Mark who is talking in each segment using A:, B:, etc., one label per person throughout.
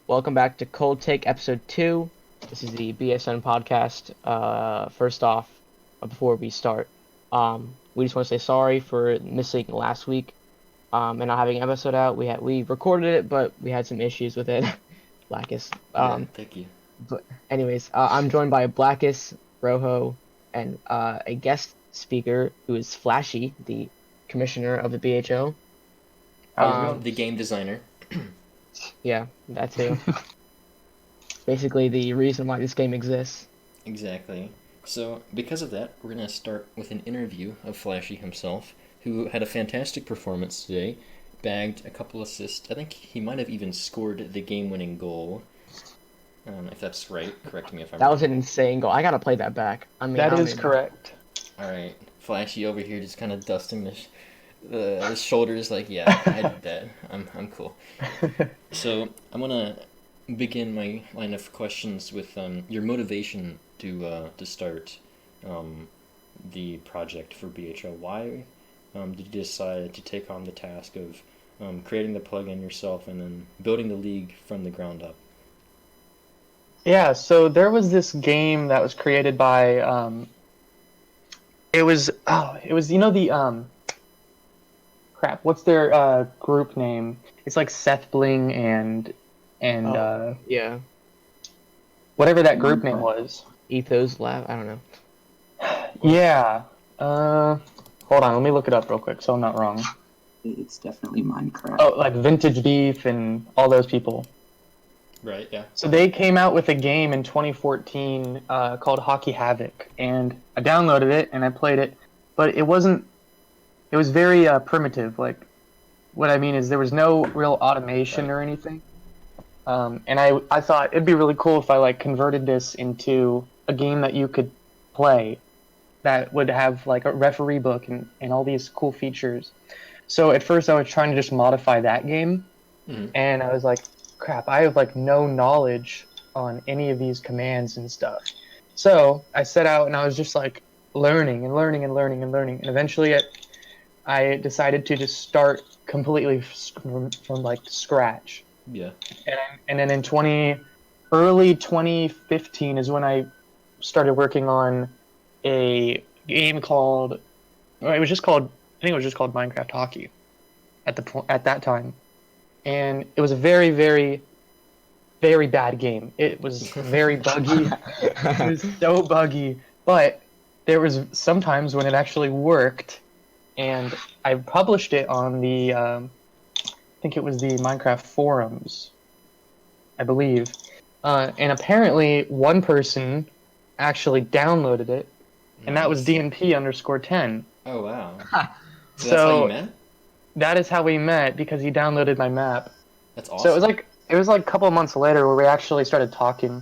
A: Welcome back to Coldtake episode 2. This is the BSN podcast. First off, before we start, we just want to say sorry for missing last week and not having an episode out. We recorded it, but we had some issues with it. Blackus.
B: Yeah, thank you.
A: But anyways, I'm joined by Blackus, Rojo, and a guest speaker who is Flashee, the commissioner of the BHO.
C: How's it going?
B: The game designer.
A: Yeah, that too. Basically the reason why this game exists.
B: Exactly. So, because of that, we're going to start with an interview of Flashee himself, who had a fantastic performance today, bagged a couple assists. I think he might have even scored the game-winning goal. If that's right, correct me if I'm
A: That
B: wrong.
A: was an insane goal. I gotta play that back.
C: That is correct.
B: All right, Flashee over here just kind of dusting his shoulders like, yeah, I did that. I'm cool. So I'm gonna begin my line of questions with your motivation to start the project for BHO. Why did you decide to take on the task of creating the plugin yourself and then building the league from the ground up?
C: Yeah, so there was this game that was created by it was the crap, what's their group name? It's like Seth Bling and
A: Yeah.
C: whatever that group name was.
A: Ethos Lab. I don't know.
C: Yeah. Hold on, let me look it up real quick so I'm not wrong.
D: It's definitely Minecraft.
C: Oh, like Vintage Beef and all those people.
B: Right. Yeah.
C: So they came out with a game in 2014 called Hockey Havoc, and I downloaded it and I played it, but it wasn't. It was very primitive. Like, what I mean is there was no real automation or anything. And I thought it'd be really cool if I like converted this into a game that you could play, that would have like a referee book and all these cool features. So at first I was trying to just modify that game, and I was like, crap, I have like no knowledge on any of these commands and stuff. So I set out and I was just like learning and learning and learning and learning, and eventually I decided to just start completely from like scratch.
B: Yeah.
C: And then in early 2015 is when I started working on a game called, well, I think it was just called Minecraft Hockey at that time. And it was a very, very, very bad game. It was very buggy. It was so buggy. But there was sometimes when it actually worked, and I published it on the, I think it was the Minecraft forums, I believe. And apparently one person actually downloaded it, and that was DNP_10.
B: Oh wow.
C: So
B: that's how you met?
C: that is how we met, because he downloaded my map.
B: That's awesome.
C: So it was like a couple of months later where we actually started talking,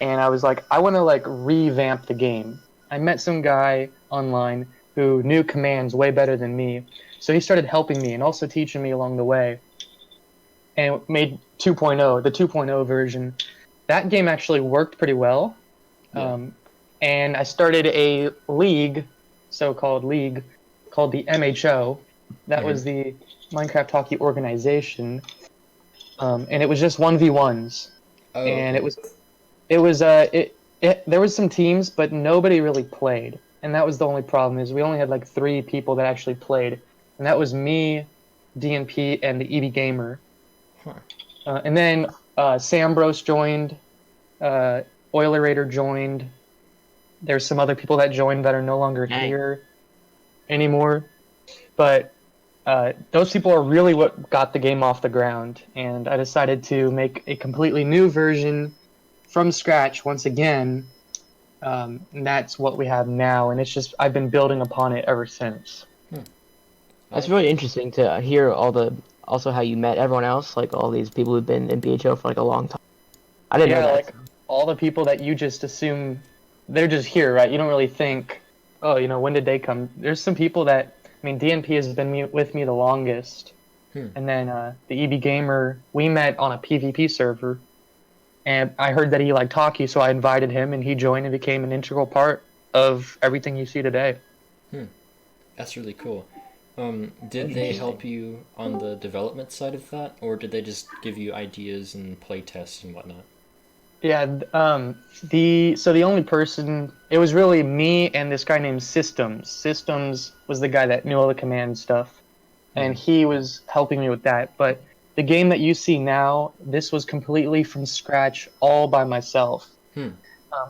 C: and I was like, I want to like revamp the game. I met some guy online who knew commands way better than me, so he started helping me and also teaching me along the way, and made 2.0, the 2.0 version. That game actually worked pretty well.
B: Yeah.
C: And I started a league, so-called league, called the MHO. That was the Minecraft Hockey Organization, and it was just 1v1s.
B: Oh,
C: And
B: okay.
C: there was some teams, but nobody really played, and that was the only problem. Is we only had like 3 people that actually played, and that was me, DNP, and the EB Gamer.
B: Huh.
C: And then Sambros joined, Oilerator joined. There's some other people that joined that are no longer here anymore, but those people are really what got the game off the ground, and I decided to make a completely new version from scratch once again, and that's what we have now, and it's just I've been building upon it ever since.
A: That's really interesting to hear also how you met everyone else, like all these people who've been in BHO for like a long time. I didn't know that.
C: Like all the people that you just assume they're just here, right? You don't really think, oh, when did they come? There's some people that, I mean, DNP has been with me the longest. And then the EB Gamer, we met on a PvP server, and I heard that he liked hockey, so I invited him, and he joined and became an integral part of everything you see today.
B: That's really cool. Did they help you on the development side of that, or did they just give you ideas and play tests and whatnot?
C: Yeah, the only person, it was really me and this guy named Systems. Systems was the guy that knew all the command stuff, and
B: Mm.
C: he was helping me with that. But the game that you see now, this was completely from scratch, all by myself.
B: Hmm.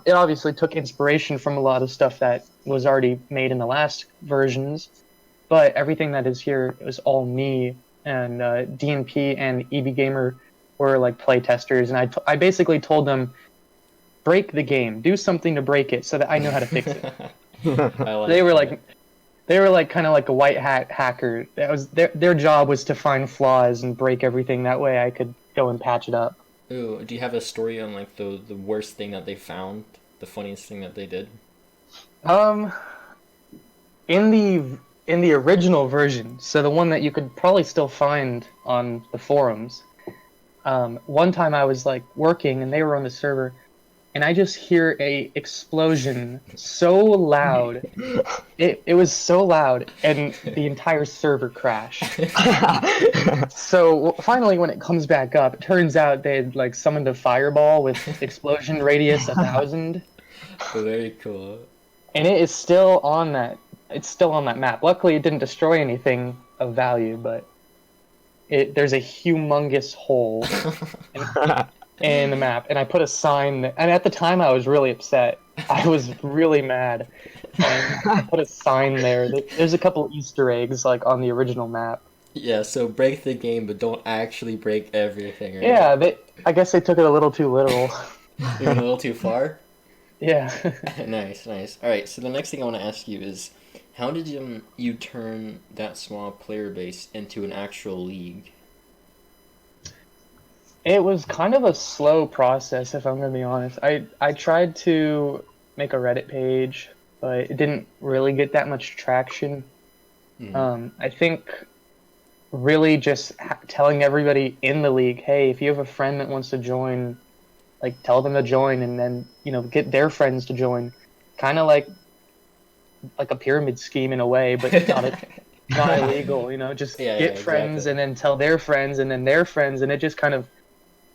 C: It obviously took inspiration from a lot of stuff that was already made in the last versions, but everything that is here was all me. And DNP and EB Gamer were like play testers, and I basically told them, break the game, do something to break it so that I know how to fix it.
B: I
C: They
B: like
C: were
B: that.
C: like they were like kind of like a white hat hacker. That was their job was to find flaws and break everything. That way I could go and patch it up.
B: Ooh, do you have a story on like the worst thing that they found, the funniest thing that they did?
C: Um, in the original version, so the one that you could probably still find on the forums. One time I was like working and they were on the server, and I just hear a explosion so loud. It was so loud, and the entire server crashed. So finally, when it comes back up, it turns out they had like summoned a fireball with explosion radius 1,000,
B: Very cool.
C: and it is still on that. It's still on that map. Luckily, it didn't destroy anything of value, but there's a humongous hole in the map, and I put a sign. And at the time, I was really upset. I was really mad, and I put a sign there. There's a couple Easter eggs like on the original map.
B: Yeah, so break the game, but don't actually break everything, right?
C: Yeah, I guess they took it a little too literal.
B: You went a little too far?
C: Yeah.
B: Nice, nice. All right, so the next thing I want to ask you is, how did you turn that small player base into an actual league?
C: It was kind of a slow process, if I'm going to be honest. I tried to make a Reddit page, but it didn't really get that much traction.
B: Mm-hmm.
C: I think really just telling everybody in the league, hey, if you have a friend that wants to join, like tell them to join, and then get their friends to join. Kind of like a pyramid scheme in a way, but not illegal. Just
B: Yeah, yeah,
C: get friends
B: exactly.
C: and then tell their friends and then their friends, and it just kind of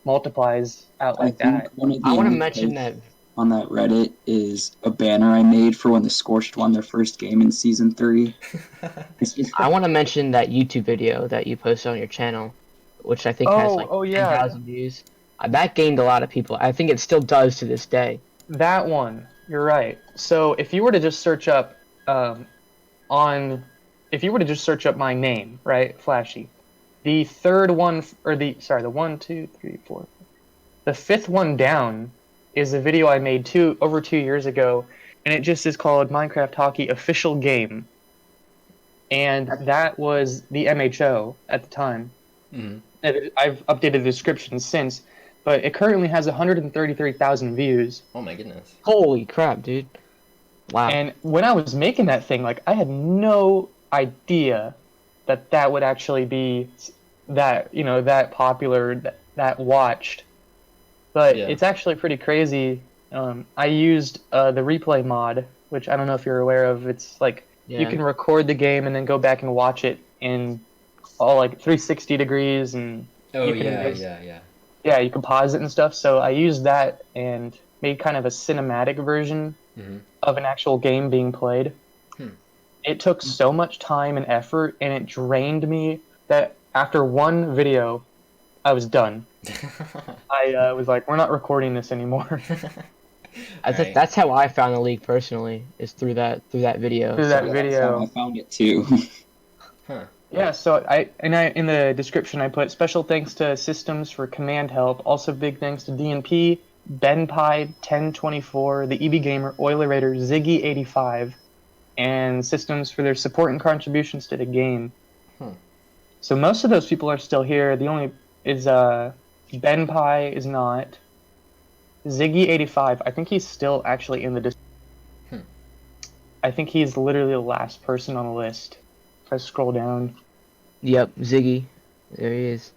C: multiplies out
D: I
C: like
D: think
C: that.
D: one of
A: I
D: the
A: want to
D: only
A: mention
D: posts
A: that.
D: on that Reddit is a banner I made for when the Scorched won their first game in season 3. It's just,
A: I want to mention that YouTube video that you posted on your channel, which I think has like
C: Oh yeah,
A: 10,000 views. That gained a lot of people. I think it still does to this day.
C: that one. You're right. So if you were to just search up on, if you were to just search up my name, right, Flashee, the third one, or the one, two, three, four, the fifth one down is a video I made over 2 years ago, and it just is called Minecraft Hockey Official Game, and that was the MHO at the time.
B: Mm-hmm.
C: And I've updated the description since, but it currently has 133,000 views.
B: Oh my goodness.
A: Holy crap, dude. Wow.
C: And when I was making that thing, like I had no idea that that would actually be that popular, that watched. But
B: Yeah.
C: it's actually pretty crazy. I used the replay mod, which I don't know if you're aware of. It's like you
A: Yeah.
C: can record the game and then go back and watch it in all like 360 degrees, and
B: Oh
C: you can
B: yeah, yeah, yeah.
C: yeah, you can pause it and stuff. So I used that and made kind of a cinematic version
B: Mm-hmm.
C: of an actual game being played.
B: Hmm.
C: It took so much time and effort, and it drained me that after one video, I was done. I was like, we're not recording this anymore.
A: I think
B: Right.
A: that's how I found the league personally, is through that video.
C: Through that
A: So
D: yeah, that's how I
C: video.
D: found it too.
B: Huh.
C: Yeah, so I in the description I put special thanks to Systems for command help. Also big thanks to DNP, BenPie 1024, the EB Gamer, Oilerator, Ziggy85, and Systems for their support and contributions to the game.
B: Hmm.
C: So most of those people are still here. The only is BenPie is not. Ziggy85, I think he's still actually in the
B: Hmm.
C: I think he's literally the last person on the list. If I scroll down.
A: yep, Ziggy. There he is.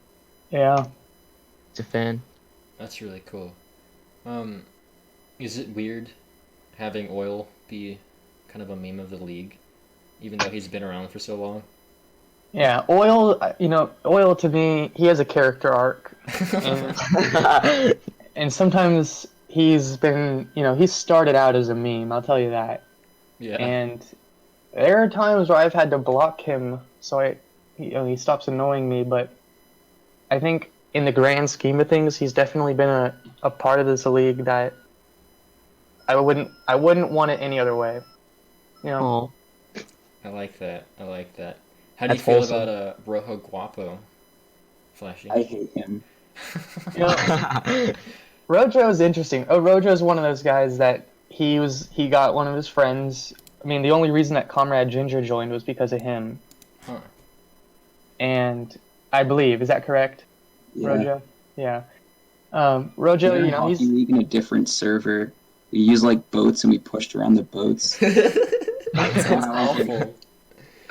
C: Yeah.
A: It's a fan.
B: That's really cool. Um, is it weird having Oil be kind of a meme of the league, even though he's been around for so long?
C: Yeah, Oil to me, he has a character arc, and sometimes he's started out as a meme. I'll tell you that.
B: Yeah.
C: And there are times where I've had to block him so he stops annoying me. But I think in the grand scheme of things, he's definitely been a part of this league that I wouldn't want it any other way. You know,
A: Oh,
B: I like that. I like that. How do you
A: that's
B: feel about
A: wholesome.
B: RojoGuapo, Flashee?
D: I hate him.
C: you know, Rojo is interesting. Oh, Rojo is one of those guys that he got one of his friends. I mean, the only reason that Comrade Ginger joined was because of him.
B: Huh.
C: And I believe, is that correct,
D: Yeah.
C: Rojo? Yeah. Rojo,
D: We were in Hockey League in a different server. We used like boats and we pushed around the boats.
B: That sounds
D: And I was like,
B: awful.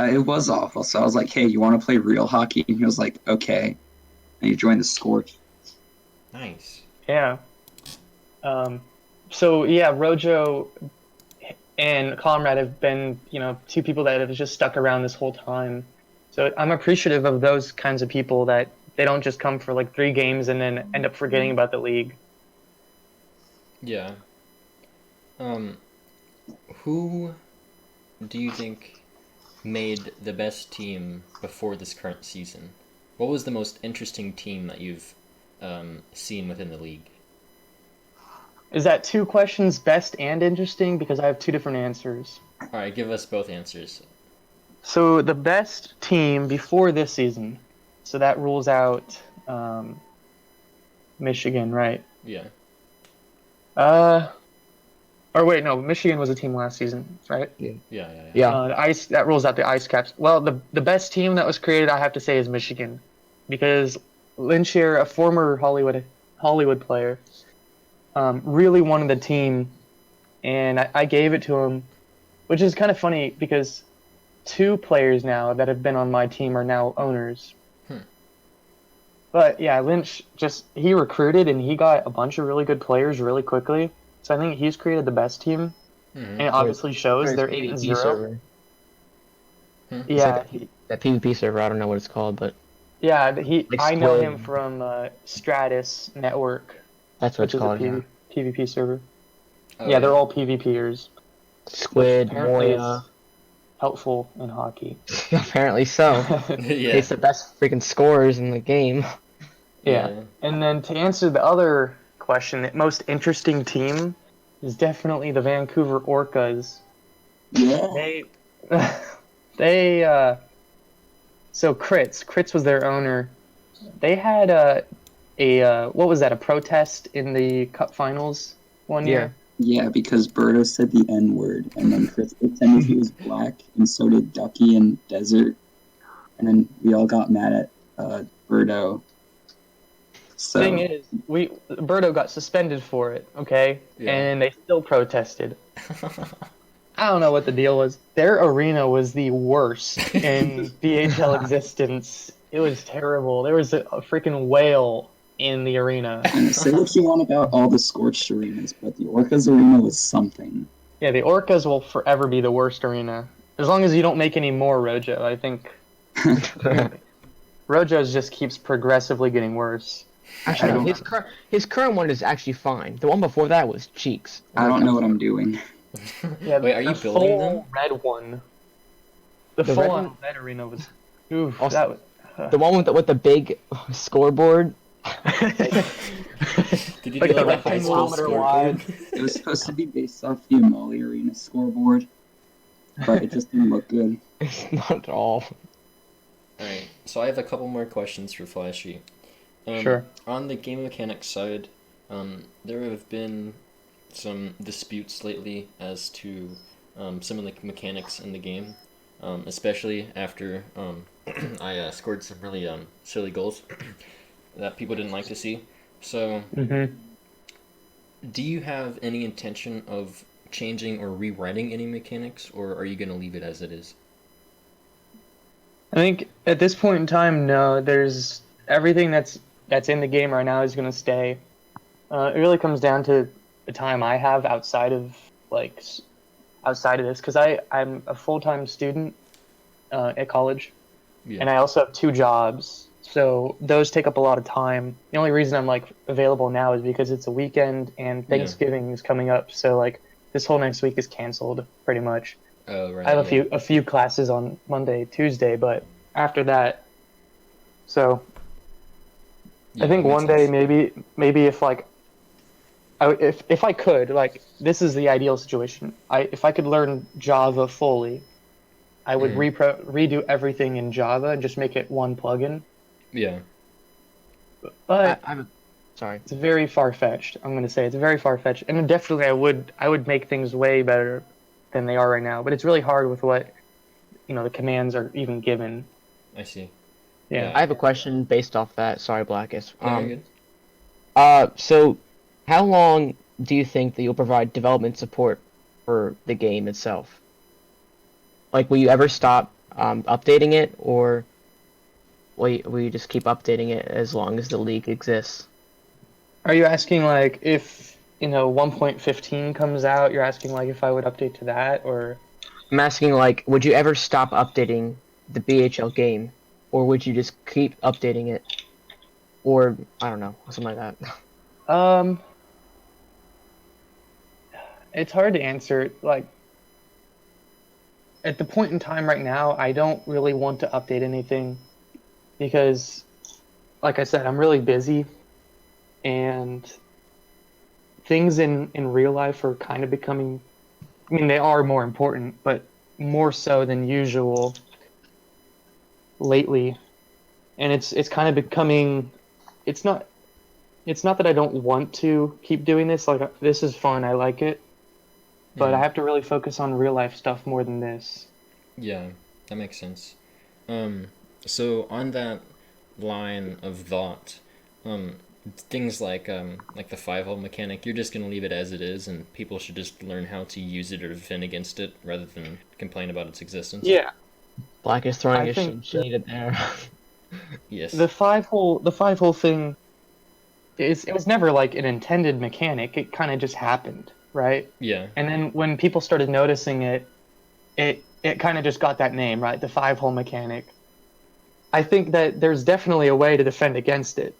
D: it was awful. So I was like, hey, you want to play real hockey? And he was like, okay. And he joined the Scorch.
B: Nice.
C: yeah. So yeah, Rojo and Comrade have been, two people that have just stuck around this whole time. So I'm appreciative of those kinds of people that they don't just come for like 3 games and then end up forgetting about the league.
B: Yeah. Um, who do you think made the best team before this current season? What was the most interesting team that you've seen within the league?
C: Is that 2 questions, best and interesting? Because I have 2 different answers.
B: All right, give us both answers.
C: So the best team before this season. So that rules out Michigan, right?
B: Yeah.
C: Uh, or wait, no, Michigan was a team last season, right?
B: Yeah, yeah, yeah.
A: Yeah.
C: The ice that rules out the Ice Caps. Well, the best team that was created, I have to say, is Michigan, because Lynchier, a former Hollywood player, really wanted the team, and I gave it to him, which is kind of funny because 2 players now that have been on my team are now owners.
B: Hmm.
C: But yeah, Lynch he recruited and he got a bunch of really good players really quickly. So I think he's created the best team,
B: Mm-hmm.
C: and it obviously shows. They're 8-0.
A: server.
B: Hmm.
A: It's like
C: Yeah,
A: that PvP server. I don't know what it's called, but
C: yeah.
A: like
C: I know him
A: Squid.
C: from Stratus Network,
A: That's what
C: which
A: it's
C: is a
A: called. Yeah.
C: PvP server.
B: Oh,
C: Yeah, they're all PvPers, which
A: Squid,
C: apparently
A: Moya.
C: is helpful in hockey.
A: Apparently so.
B: Yeah.
A: It's the best freaking scorers in the game.
C: Yeah.
B: Yeah.
C: And then to answer the other question, the most interesting team is definitely the Vancouver Orcas.
D: Yeah.
C: They they so Kritz was their owner. They had what was that, a protest in the Cup Finals one
A: Yeah.
C: year?
D: Yeah, because Berto said the N word, and then Chris pretended he was black, and so did Ducky and Desert, and then we all got mad at Berto. So
C: Thing is, Berto got suspended for it, okay?
B: Yeah.
C: And they still protested. I don't know what the deal was. Their arena was the worst in BHL existence. It was terrible. There was a freaking whale in the arena.
D: and say what you want about all the scorched arenas, but the Orcas arena was something.
C: Yeah, the Orcas will forever be the worst arena. As long as you don't make any more Rojo, I think Rojo's just keeps progressively getting worse.
A: Actually,
D: I
A: no,
D: don't-
A: his current one is actually fine. The one before that was cheeks.
D: I don't know what I'm doing.
C: Yeah,
B: Wait, are you
C: the
B: building
C: full
B: them?
C: red one. The
A: The
C: full
A: red
C: on
A: one?
C: red arena was. Oof,
A: Also,
C: that was.
A: The one with the big scoreboard.
B: Did you
C: Like
B: do
C: the
B: like a high school
C: rectangle
B: scoreboard?
D: It was supposed to be based off the Amali Arena scoreboard, but it just didn't look good.
A: It's not at all.
B: Alright, so I have a couple more questions for Flashee.
C: Sure.
B: On the game mechanics side, there have been some disputes lately as to some of the mechanics in the game, especially after I scored some really silly goals that people didn't like to see. So,
C: Mm-hmm.
B: do you have any intention of changing or rewriting any mechanics, or are you going to leave it as it is?
C: I think at this point in time, no. There's everything that's in the game right now is going to stay. It really comes down to the time I have outside of outside of this, because I'm a full-time student at college,
B: Yeah.
C: and I also have 2 jobs, so those take up a lot of time. The only reason I'm like available now is because it's a weekend and
B: Yeah.
C: Thanksgiving is coming up, so like this whole next week is canceled pretty much.
B: Oh,
C: I
B: right.
C: have
B: Yeah.
C: a few classes on Monday, Tuesday, but after that, so I
B: Yeah,
C: think
B: that makes
C: one day
B: sense.
C: maybe if like if I could, like, this is the ideal situation. If I could learn Java fully, I would
B: Hmm.
C: redo everything in Java and just make it one plugin.
B: Yeah.
C: But
A: I'm sorry.
C: it's very far fetched. I'm gonna say it's very far fetched, and definitely I would make things way better than they are right now. But it's really hard with what the commands are even given.
B: I see.
C: Yeah.
A: I
B: Yeah.
A: have a question based off that. Sorry, Blackus.
B: Yeah, you're good.
A: So how long do you think that you'll provide development support for the game itself? Like, will you ever stop updating it, or will you just keep updating it as long as the league exists?
C: Are you asking like if 1.15 comes out? You're asking like if I would update to that or
A: I'm asking, like, would you ever stop updating the BHL game, or would you just keep updating it, or I don't know, something like that?
C: um. It's hard to answer. Like at the point in time right now, I don't really want to update anything because, like I said, I'm really busy and things in real life are kind of becoming. I mean, they are more important, but more so than usual lately. And it's kind of becoming. It's not. It's not that I don't want to keep doing this. Like this is fun. I like it, but I
B: Hmm.
C: have to really focus on real life stuff more than this.
B: Yeah, that makes sense. Um, so on that line of thought, um, things like the 5 hole mechanic, you're just gonna leave it as it is, and people should just learn how to use it or defend against it rather than complain about its existence.
C: Yeah,
A: Black is throwing
C: I
A: his
C: think
A: shade there.
B: Yes.
C: the 5 hole thing it was never like an intended mechanic. It kind of just happened, right?
B: Yeah.
C: And then when people started noticing it, it kind of just got that name, right? The 5 hole mechanic. I think that there's definitely a way to defend against it.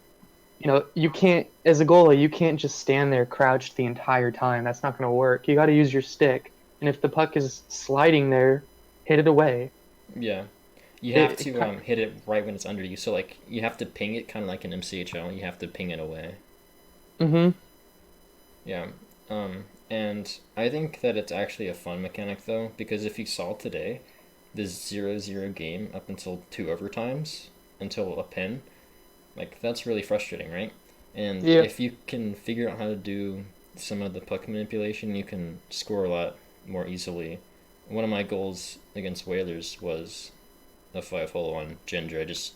C: You can't, as a goalie, you can't just stand there crouched the entire time. That's not going to work. You got to use your stick. And if the puck is sliding there, hit it away.
B: Yeah. You have
C: It,
B: to
C: it
B: hit it right when it's under you. So like you have to ping it kind of like an MCHL. You have to ping it away.
C: mm-hmm.
B: Yeah. And I think that it's actually a fun mechanic though, because if you saw today, this 0-0 game up until 2 overtimes, until a pin, like that's really frustrating, right? And
C: Yeah.
B: if you can figure out how to do some of the puck manipulation, you can score a lot more easily. One of my goals against Whalers was a 5 hole on Ginger. I just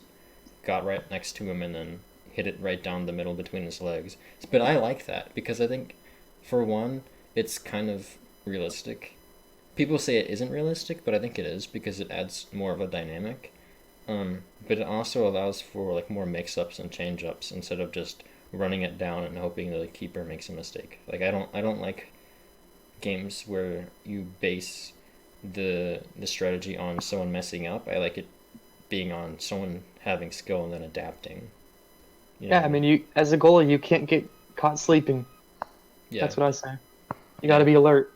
B: got right next to him and then hit it right down the middle between his legs. But I like that because I think, for one, it's kind of realistic. People say it isn't realistic, but I think it is because it adds more of a dynamic. But it also allows for like more mix-ups and change-ups instead of just running it down and hoping the keeper makes a mistake. Like I don't like games where you base the strategy on someone messing up. I like it being on someone having skill and then adapting. You know
C: Yeah,
B: what I
C: I
B: mean?
C: mean, you as a goalie, you can't get caught sleeping.
B: Yeah,
C: That's what I say. You got
B: yeah.
C: to be alert.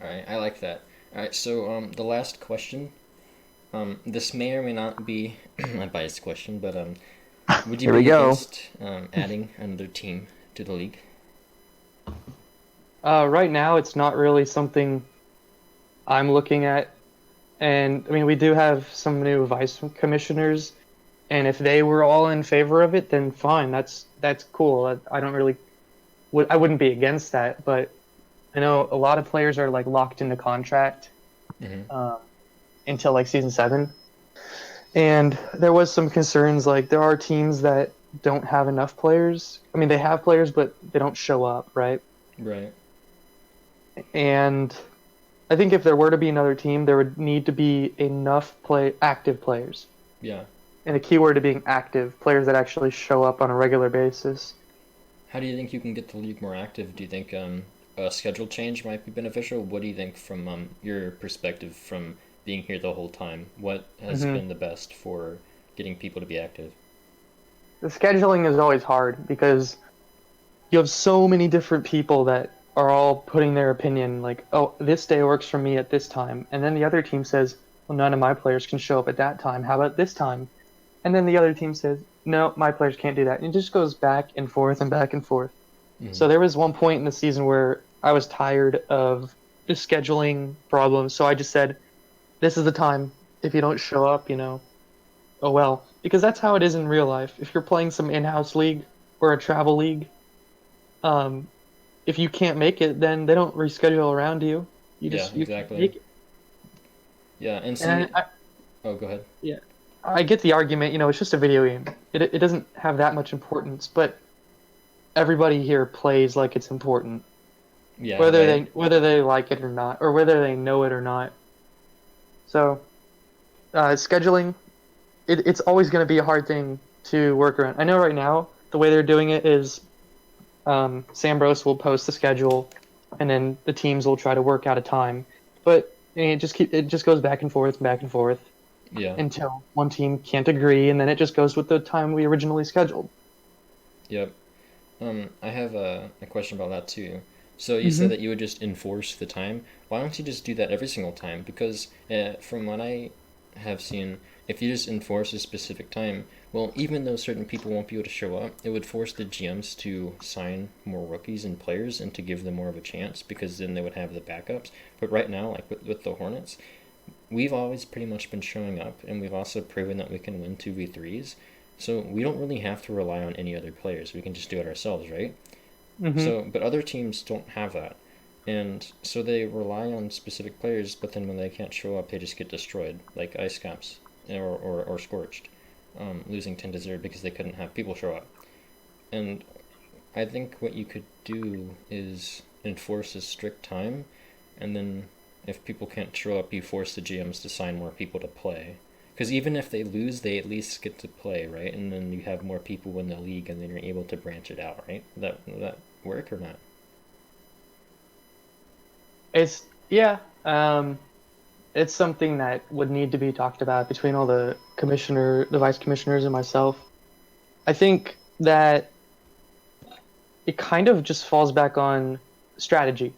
B: All right, I like that. All right, so the last question. This may or may not be a biased question, but would you
C: Here we
B: be
C: go.
B: against adding another team to the league?
C: Right now, it's not really something I'm looking at. And I mean, we do have some new vice commissioners, and if they were all in favor of it, then fine. That's cool. I don't really I wouldn't be against that, but I know a lot of players are like locked into contract
B: Mm-hmm.
C: um, until like season 7, and there was some concerns. Like there are teams that don't have enough players. I mean, they have players, but they don't show up, right?
B: Right.
C: And I think if there were to be another team, there would need to be enough active players.
B: Yeah.
C: And the key word to being active, players that actually show up on a regular basis.
B: How do you think you can get the league more active? Do you think a schedule change might be beneficial? What do you think from your perspective from being here the whole time, what has been the best for getting people to be active?
C: The scheduling is always hard because you have so many different people that are all putting their opinion, like, oh, this day works for me at this time, and then the other team says, well, none of my players can show up at that time. How about this time? And then the other team says, no, my players can't do that. And it just goes back and forth and back and forth. So there was one point in the season where I was tired of the scheduling problems. So I just said, this is the time. If you don't show up, oh well. Because that's how it is in real life. If you're playing some in-house league or a travel league, um, if you can't make it, then they don't reschedule around you.
B: Yeah,
C: You can't
B: exactly.
C: make it.
B: Yeah, and see,
C: And
B: oh, go ahead.
C: yeah, I get the argument. It's just a video game. It doesn't have that much importance, but everybody here plays like it's important,
B: Yeah,
C: whether they like it or not, or whether they know it or not. So scheduling, it's always going to be a hard thing to work around. I know right now the way they're doing it is Sam Bros will post the schedule, and then the teams will try to work out a time. But it just goes back and forth
B: yeah,
C: until one team can't agree, and then it just goes with the time we originally scheduled.
B: yep. I have a question about that too. So you said that you would just enforce the time. Why don't you just do that every single time? Because from what I have seen, if you just enforce a specific time, well, even though certain people won't be able to show up, it would force the GMs to sign more rookies and players and to give them more of a chance because then they would have the backups. But right now, like with the Hornets, we've always pretty much been showing up, and we've also proven that we can win 2v3s. So we don't really have to rely on any other players. We can just do it ourselves, right? So, but other teams don't have that. And so they rely on specific players, but then when they can't show up, they just get destroyed, like Ice Caps or Scorched, losing 10-0 because they couldn't have people show up. And I think what you could do is enforce a strict time, and then if people can't show up, you force the GMs to sign more people to play. Because even if they lose, they at least get to play, right? And then you have more people in the league, and then you're able to branch it out, right? Would that work or not?
C: It's yeah, it's something that would need to be talked about between all the vice commissioners, and myself. I think that it kind of just falls back on strategy.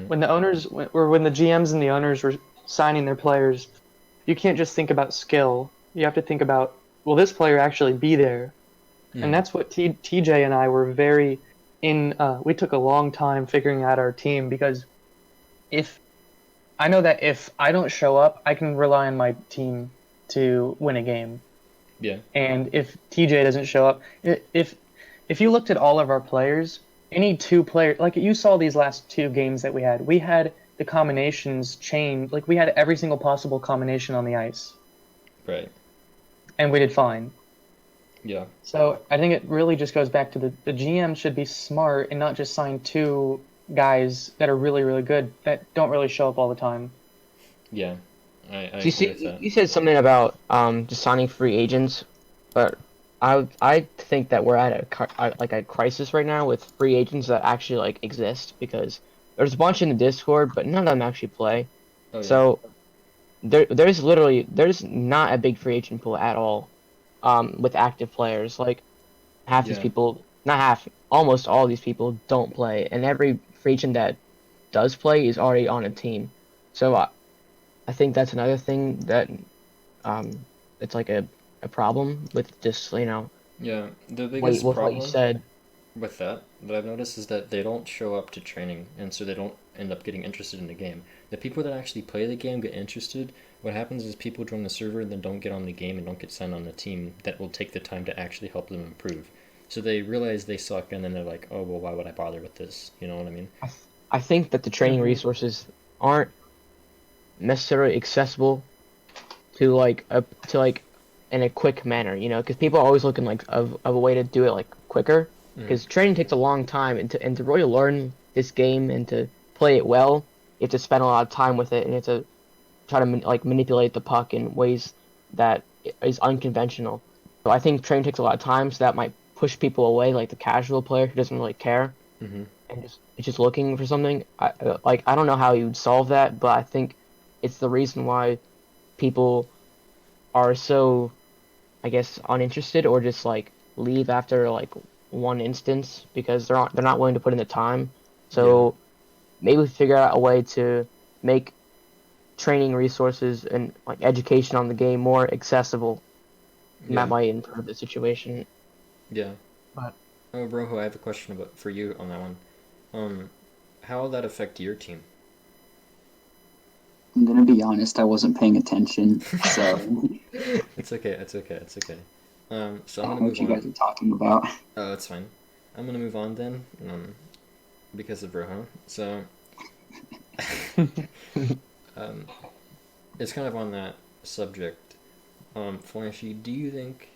C: When the owners or when the GMs and the owners were signing their players, you can't just think about skill. You have to think about, will this player actually be there? And that's what TJ and I were very in. We took a long time figuring out our team because if I know that if I don't show up, I can rely on my team to win a game.
B: Yeah.
C: And if TJ doesn't show up, if you looked at all of our players, any two players, like you saw these last two games that we had the combinations chained, like we had every single possible combination on the ice.
B: Right.
C: And we did fine.
B: Yeah.
C: So I think it really just goes back to the GM should be smart and not just sign two guys that are really, really good that don't really show up all the time.
B: Yeah. I
A: You
B: agree with that.
A: you said something about just signing free agents, but I think that we're at a crisis right now with free agents that actually like exist, because there's a bunch in the Discord, but none of them actually play.
B: Oh, yeah.
A: So there's not a big free agent pool at all, with active players. Like half these
B: Yeah.
A: people, not half, almost all these people don't play, and every free agent that does play is already on a team. So I think that's another thing that it's like a problem with just
B: Yeah. The
A: what
B: biggest
A: with what you
B: problem
A: said.
B: with that I've noticed is that they don't show up to training, and so they don't end up getting interested in the game. The people that actually play the game get interested. What happens is people join the server and then don't get on the game and don't get signed on the team that will take the time to actually help them improve. So they realize they suck, and then they're like, oh, well, why would I bother with this? You know what I mean?
A: I think that the training resources aren't necessarily accessible to like in a quick manner, because people are always looking like of a way to do it like quicker, because training takes a long time, and to really learn this game and to play it well, you have to spend a lot of time with it, and you have to try to manipulate the puck in ways that is unconventional. So I think training takes a lot of time, so that might push people away, like the casual player who doesn't really care and just looking for something. I don't know how you'd solve that, but I think it's the reason why people are so, I guess, uninterested or just like leave after like one instance because they're not willing to put in the time.
B: Yeah.
A: So maybe we figure out a way to make training resources and like education on the game more accessible, and that
B: Yeah.
A: might improve the situation.
B: Yeah.
C: But
B: Oh, Rojo, I have a question about for you on that one. Um, how will that affect your team?
D: I'm gonna be honest, I wasn't paying attention, so
B: It's okay. It's okay. It's okay. So
D: I
B: I'm
D: don't
B: gonna
D: know what
B: move
D: you
B: on.
D: guys are talking about.
B: Oh, it's fine. I'm gonna move on then. Because of Rojo. So, um, it's kind of on that subject. Flashee, do you think,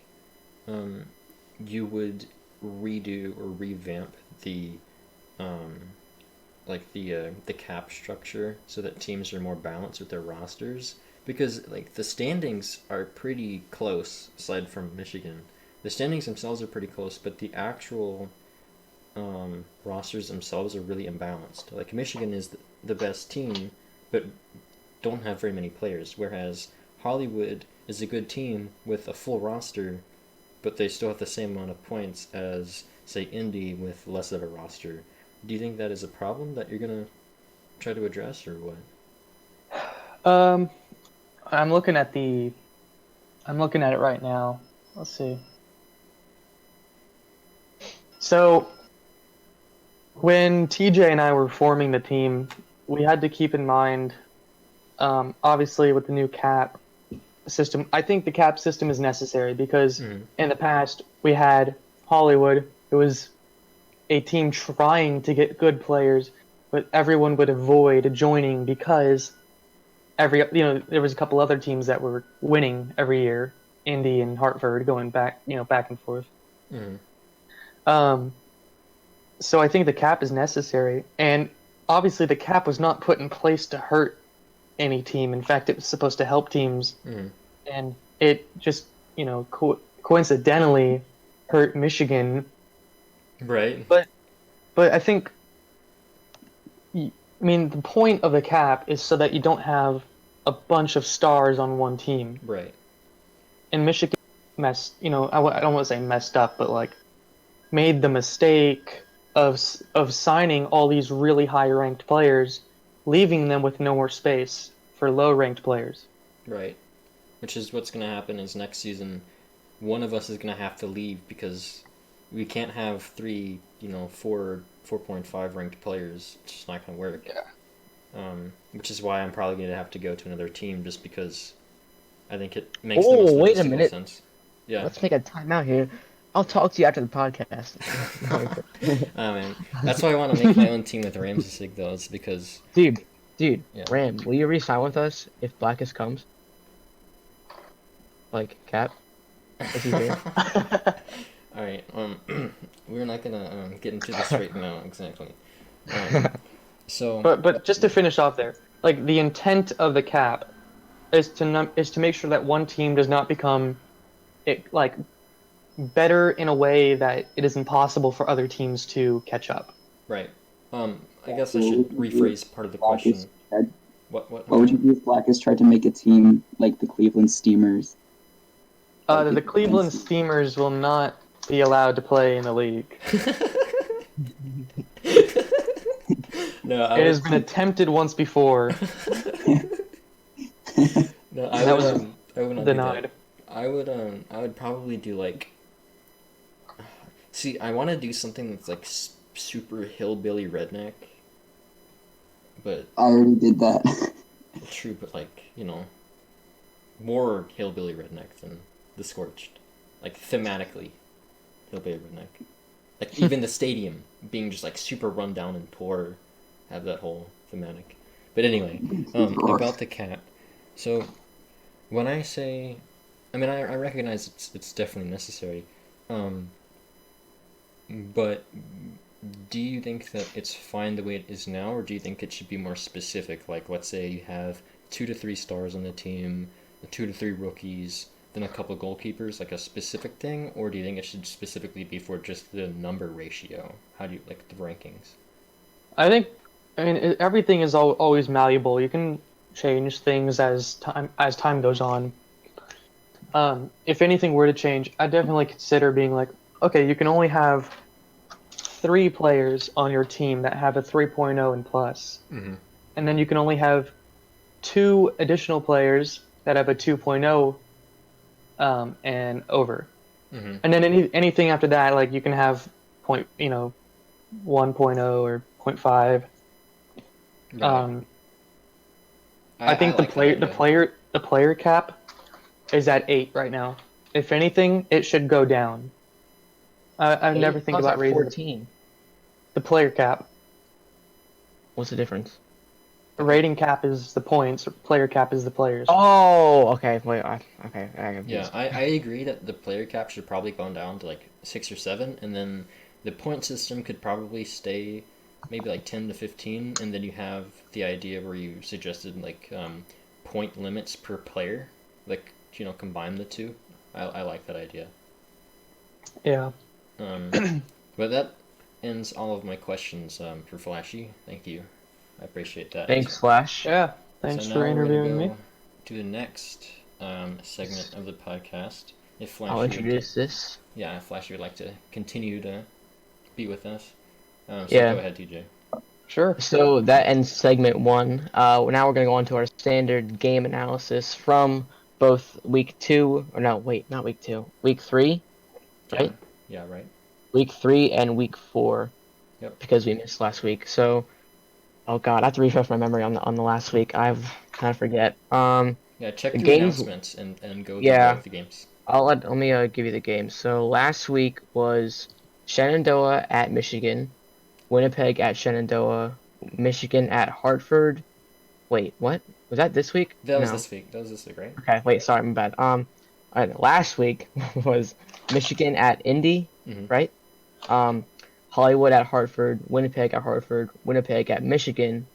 B: um, you would redo or revamp the, um, the cap structure so that teams are more balanced with their rosters? Because like the standings are pretty close, aside from Michigan. The standings themselves are pretty close, but the actual rosters themselves are really imbalanced. Like Michigan is the best team, but don't have very many players, whereas Hollywood is a good team with a full roster, but they still have the same amount of points as say Indy with less of a roster. Do you think that is a problem that you're gonna try to address, or what?
C: um, I'm looking at the I'm looking at it right now. Let's see. So when TJ and I were forming the team, we had to keep in mind, obviously with the new cap system. I think the cap system is necessary because
B: Mm-hmm.
C: in the past we had Hollywood, who was a team trying to get good players, but everyone would avoid joining because there was a couple other teams that were winning every year, Indy and Hartford going back, back and forth.
B: Mm-hmm.
C: Um, so I think the cap is necessary, and obviously the cap was not put in place to hurt any team. In fact, it was supposed to help teams,
B: Mm-hmm.
C: and it just coincidentally hurt Michigan.
B: Right.
C: But I think, I mean, the point of the cap is so that you don't have a bunch of stars on one team.
B: Right.
C: And Michigan messed, I don't want to say messed up, but like made the mistake of signing all these really high ranked players, leaving them with no more space for low ranked players.
B: Right. Which is what's gonna happen is next season, one of us is gonna have to leave because we can't have three, 4.5 ranked players. It's just not gonna work.
C: Yeah.
B: Which is why I'm probably gonna have to go to another team just because I think it makes the
A: Oh,
B: most
A: wait a
B: logistical
A: minute.
B: sense. Yeah.
A: Let's make a timeout here. I'll talk to you after the podcast.
B: Oh man, that's why I want to make my own team with Ramsey though. It's because
A: Dude,
B: yeah.
A: Ram, will you re-sign with us if Blackus comes? Like, Cap? Is he here?
B: All right. We're not gonna get into this right now exactly. Um, so
C: But just to finish off there, like the intent of the cap is to make sure that one team does not become it like better in a way that it is impossible for other teams to catch up.
B: right. I guess I should rephrase part of the question. What?
D: What would you do if Blackus tried to make a team like the Cleveland Steamers?
C: The Cleveland Steamers will not be allowed to play in the league.
B: No,
C: It has been attempted once before.
B: No,
C: That was
B: I would not
C: denied.
B: do that. I would probably do like. See, I want to do something that's like super hillbilly redneck, but
D: I already did that.
B: true, but like more hillbilly redneck than the scorched, like thematically hillbilly redneck. Like even the stadium being just like super run down and poor, have that whole thematic. But anyway, about the cat. So when I say, I mean I recognize it's definitely necessary, um, but do you think that it's fine the way it is now, or do you think it should be more specific? Like let's say you have 2 to 3 stars on the team, 2 to 3 rookies, then a couple goalkeepers, like a specific thing, or do you think it should specifically be for just the number ratio? How do you like the rankings?
C: I think, I mean, everything is always malleable. You can change things as time goes on. If anything were to change, I'd definitely consider being like, okay, you can only have 3 players on your team that have a 3.0 and plus,
B: Mm-hmm.
C: and then you can only have 2 additional players that have a 2.0 and over.
B: Mm-hmm.
C: And then anything after that, like you can have 1.0 or 0.5.
B: Right.
C: I
B: I
C: think
B: like that idea.
C: the player cap is at 8 right now. If anything, it should go down. I never think
A: Plus
C: about
A: at
C: raising
A: 14.
C: the player cap.
A: What's the difference?
C: The rating cap is the points. Player cap is the players.
A: Oh, okay. Wait, okay. I got
B: Yeah,
A: confused.
B: I agree that the player cap should probably go down to like 6 or 7, and then the point system could probably stay maybe like 10 to 15, and then you have the idea where you suggested like point limits per player, like, combine the two. I like that idea.
C: Yeah.
B: But that ends all of my questions for Flashee. Thank you. I appreciate that.
A: Thanks, Flash.
C: Yeah. Thanks
B: So
C: for
B: now we're gonna
C: interviewing me.
B: go to the next segment of the podcast. If Flashee
A: I'll
B: would
A: introduce this.
B: Yeah, if Flashee would like to continue to be with us. So
A: Yeah.
B: go ahead, TJ.
C: Sure.
A: So that ends segment 1. Now we're going to go on to our standard game analysis from both week 2, or no, wait, not week 2, week 3, right?
B: Yeah, right.
A: Week 3 and week 4.
B: Yep.
A: Because we missed last week. So, oh god, I have to refresh my memory on the last week. I've kind of forget.
B: Yeah, check
A: The
B: your
A: games.
B: announcements and go
A: Yeah.
B: through both the games.
A: Let me give you the games. So last week was Shenandoah at Michigan, Winnipeg at Shenandoah, Michigan at Hartford. Wait, what? Was that this week?
B: That was
A: No.
B: this week. That was this week, right?
A: Okay, wait, sorry, my bad. Last week was Michigan at Indy,
B: Mm-hmm.
A: right? Hollywood at Hartford, Winnipeg at Michigan,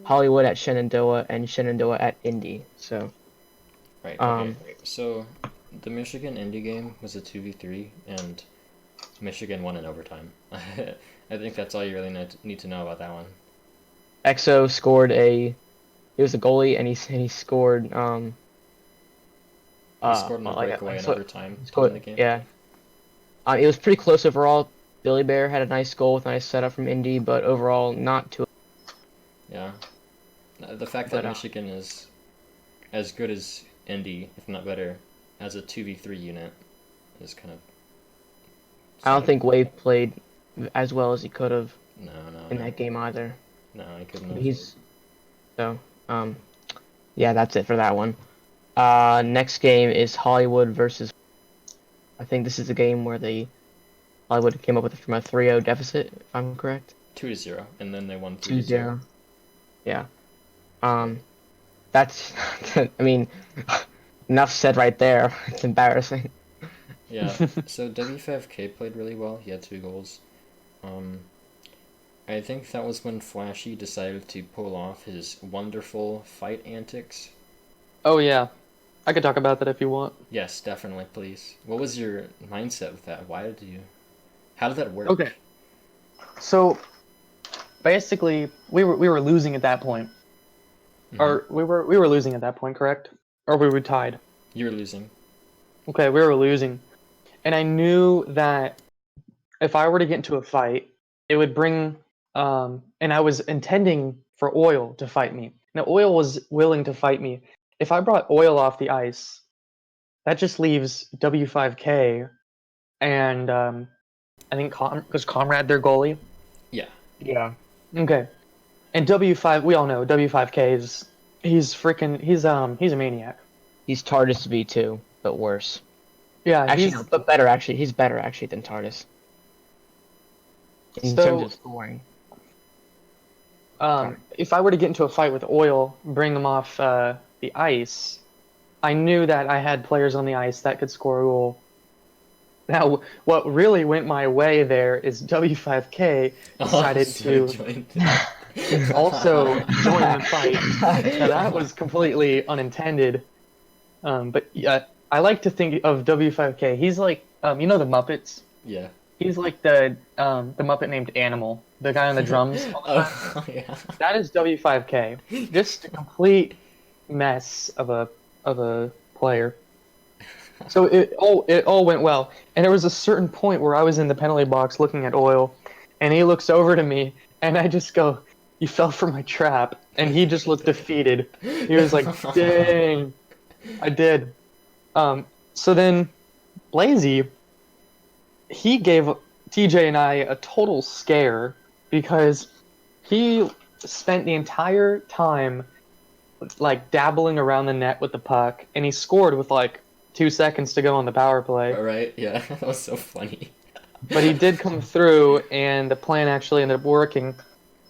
A: Hollywood at Shenandoah, and Shenandoah at Indy. So,
B: Right. Okay. So the Michigan Indy game was a 2v3, and Michigan won in overtime. I think that's all you really need to know about that one.
A: EXO scored he was a goalie, and he scored
B: He scored on a breakaway in overtime to win the game.
A: Yeah. It was pretty close overall. Billy Bear had a nice goal with a nice setup from Indy, but overall not too.
B: Yeah. The fact that Michigan is as good as Indy, if not better, as a 2v3 unit is kind of.
A: I don't think Wave played as well as he could have in that game either.
B: No, he couldn't have.
A: Yeah, that's it for that one. Next game is Hollywood versus. I think this is a game where Hollywood came up with from a 3-0 deficit, if I'm correct.
B: 2-0, and then they won
A: 3-0. Yeah. That's. I mean, enough said right there. It's embarrassing.
B: Yeah. So W5K played really well. He had 2 goals. I think that was when Flashee decided to pull off his wonderful fight antics.
C: Oh yeah, I could talk about that if you want.
B: Yes, definitely, please. What was your mindset with that? How did that work?
C: Okay. So, basically, we were losing at that point.
B: Mm-hmm.
C: Or we were losing at that point, correct? Or we were tied.
B: You were losing.
C: Okay, we were losing. And I knew that if I were to get into a fight, it would bring and I was intending for Oil to fight me. Now Oil was willing to fight me. If I brought Oil off the ice, that just leaves W5K and I think was Comrade their goalie?
B: Yeah.
A: Yeah.
C: Okay. And we all know W5K he's a maniac.
A: He's TARDIS V2, but worse.
C: Yeah,
A: actually, but better actually. He's better actually than TARDIS. In terms of scoring.
C: If I were to get into a fight with Oil, bring him off the ice, I knew that I had players on the ice that could score a goal. Now, what really went my way there is W5K decided to also join the fight. Now, that was completely unintended. But yeah, I like to think of W5K. He's like, you know the Muppets?
B: Yeah.
C: He's like the Muppet named Animal, the guy on the drums.
B: Oh, yeah.
C: That is W5K. Just a complete mess of a player. So it all went well. And there was a certain point where I was in the penalty box looking at Oil, and he looks over to me, and I just go, "You fell for my trap." And he just looked defeated. He was like, "Dang, I did." So then Blazy, he gave TJ and I a total scare because he spent the entire time like dabbling around the net with the puck, and he scored with like 2 seconds to go on the power play.
B: All right, yeah, that was so funny.
C: But he did come through, and the plan actually ended up working.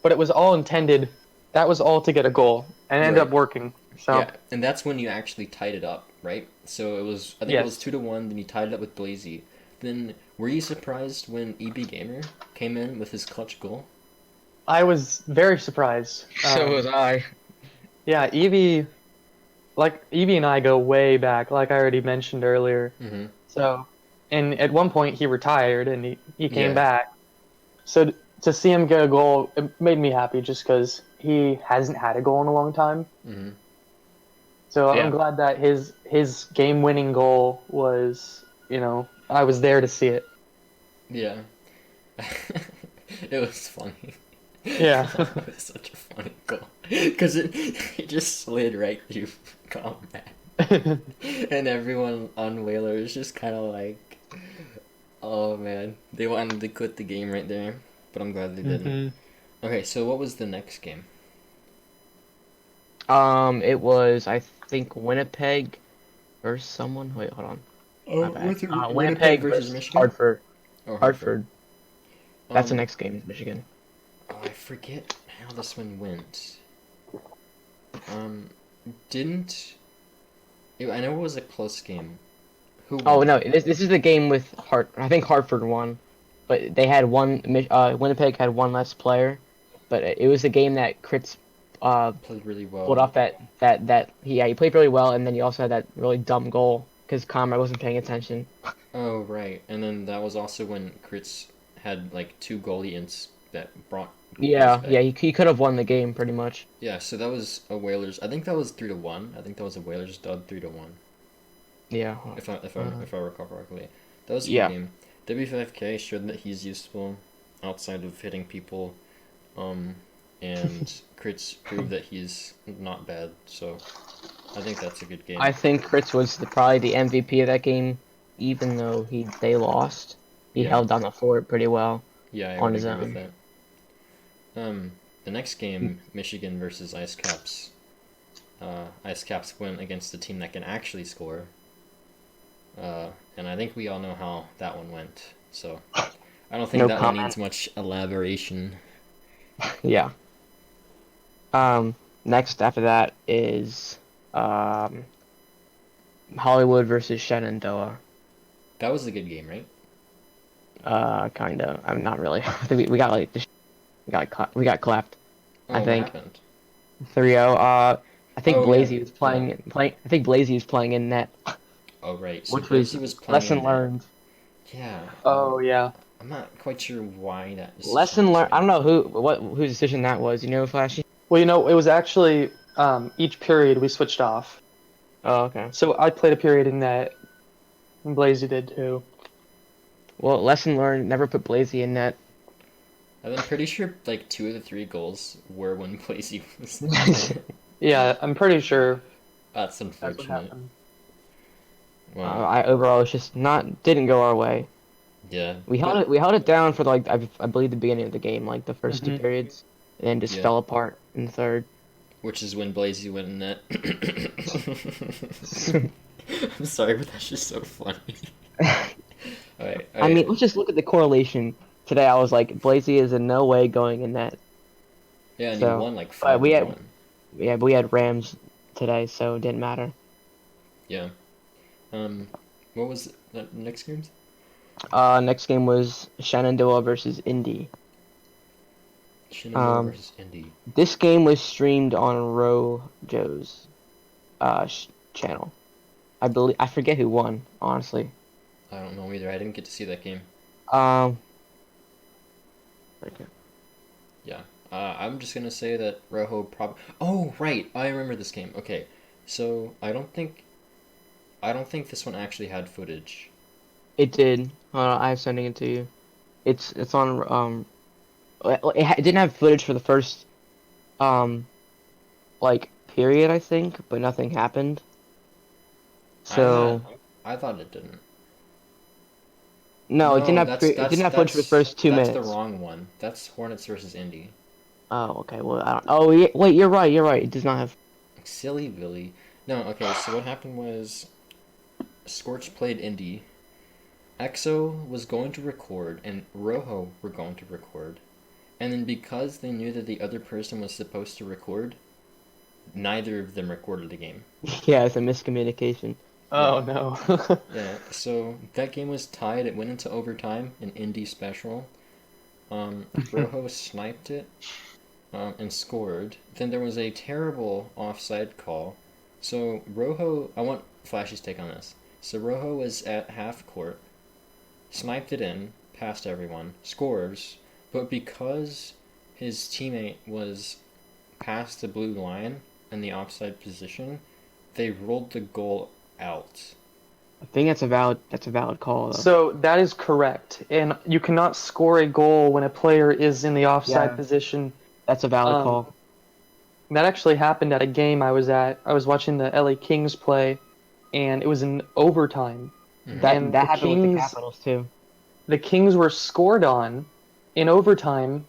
C: But it was all intended. That was all to get a goal, and it ended
B: Right.
C: up working. So
B: Yeah, and that's when you actually tied it up, right? So it was, I think it was
C: yes,
B: 2-1. Then you tied it up with Blazy. Then were you surprised when EB Gamer came in with his clutch goal?
C: I was very surprised.
A: So was I.
C: Yeah, Evie and I go way back, like I already mentioned earlier.
B: Mm-hmm.
C: So, and at one point he retired and he came
B: Yeah.
C: back. So to see him get a goal, it made me happy just because he hasn't had a goal in a long time.
B: Mm-hmm.
C: So I'm
A: Yeah.
C: glad that his game-winning goal was, I was there to see it.
B: Yeah. It was funny.
C: Yeah.
B: It was such a funny goal because it just slid right through combat, and everyone on Whaler is just kind of like, oh man, they wanted to quit the game right there, but I'm glad they didn't.
C: hmm
B: Okay, so what was the next game?
A: It was I think Winnipeg versus someone. Wait, hold on. My
B: Oh,
A: bad.
B: Winnipeg
A: Winnipeg
B: versus
A: versus
B: Michigan?
A: Hartford.
B: Oh, Hartford.
A: Hartford. That's the
B: Um,
A: next game is Michigan.
B: oh, I forget how this one went. Um, didn't I know it was a close game. Who
A: Oh
B: won?
A: no, this is the game with I think Hartford won, but they had Winnipeg had one less player, but it was the game that Crits
B: Played really
A: pulled
B: well.
A: off he played really well, and then he also had that really dumb goal because Conrad wasn't paying attention.
B: Oh, right. And then that was also when Crits had like two goalie ints that brought goals
A: Yeah,
B: back.
A: yeah, he could have won the game pretty much.
B: Yeah, so that was a Whalers. I think that was 3-1. I think that was a Whalers dub 3-1.
A: Yeah,
B: If I recall correctly, that was a good
A: yeah.
B: game. W5K showed that he's useful outside of hitting people, um, and Crits proved that he's not bad. So I think that's a good game.
A: I think Crits was probably the MVP of that game, even though they lost. He
B: Yeah,
A: held down the fort pretty well
B: yeah, I
A: on
B: would
A: his
B: agree with
A: own.
B: that. The next game, Michigan versus Ice Caps. Ice Caps went against a team that can actually score. And I think we all know how that one went. So I don't think
A: No
B: that one
A: comment.
B: needs much elaboration.
A: Yeah. Next after that is um Hollywood versus Shenandoah.
B: That was a good game, right?
A: Kinda. I'm not really. I think we got like we got clapped. I
B: Oh, what
A: think
B: happened?
A: 3-0. I think
B: Oh yeah,
A: Blazy was
B: yeah.
A: playing. I think Blazy was playing in net,
B: Oh right. So
A: which was
B: Blazy was playing in
A: lesson
B: net.
A: learned.
B: Yeah.
C: Oh yeah.
B: I'm not quite sure why that decision
A: Lesson
B: was
A: learned. I
B: made.
A: don't know whose decision that was. You know, Flashy.
C: Well, it was actually each period we switched off.
A: Oh, okay.
C: So I played a period in that, and Blazy did too.
A: Well, lesson learned. Never put Blazy in net.
B: I'm pretty sure like 2 of the 3 goals were when Blazy was in net.
C: Yeah, I'm pretty sure
B: That's
C: that's what
B: unfortunate.
C: happened.
B: Wow.
A: I overall it's just not didn't go our way.
B: Yeah.
A: We held
B: But
A: it. We held it down for like I believe the beginning of the game, like the first two
C: hmm
A: periods, and then just
B: yeah.
A: fell apart in the third.
B: Which is when Blazy went in net. I'm sorry, but that's just so funny. Alright,
A: I mean,
B: alright.
A: let's just look at the correlation. Today I was like, Blazy is in no way going in net.
B: Yeah, and you
A: So,
B: won like
A: but
B: 5-1.
A: we had Rams today, so it didn't matter.
B: Yeah. Um, what was the next games?
A: Next game was Shenandoah versus Indy.
B: Shenandoah
A: Um,
B: versus Indy.
A: this game was streamed on Rojo's channel. I forget who won, honestly.
B: I don't know either. I didn't get to see that game.
A: Um, okay.
B: Yeah. I'm just gonna say that Rojo Oh, right. I remember this game. Okay. So I don't think this one actually had footage.
A: It did. I'm sending it to you. It's on it didn't have footage for the first um like period, I think, but nothing happened.
B: I thought
A: So
B: I thought it didn't.
A: no,
B: No,
A: it didn't have footage for the first two
B: that's the
A: minutes.
B: wrong one. That's Hornets versus Indy.
A: Oh, okay. Well, I don't. Oh, yeah, wait. You're right. You're right. It does not have.
B: Silly Billy. No, okay. So what happened was Scorch played Indy. EXO was going to record, and Rojo were going to record. And then because they knew that the other person was supposed to record, neither of them recorded the game.
A: Yeah, it's a miscommunication.
C: Oh
B: Yeah.
C: no.
B: Yeah, so that game was tied. It went into overtime, an indie special. Rojo sniped it and scored. Then there was a terrible offside call. So Rojo, I want Flashy's take on this. So Rojo was at half court, sniped it in, past everyone, scores, but because his teammate was past the blue line in the offside position, they rolled the goal out.
A: I think that's a valid call though.
C: So that is correct, and you cannot score a goal when a player is in the offside
A: Yeah,
C: position.
A: that's a valid
C: Um,
A: call.
C: that actually happened at a game I was at. I was watching the LA Kings play, and it was in overtime.
B: Mm-hmm.
A: That
C: And
A: that happened with the Capitals too.
C: the Kings were scored on in overtime,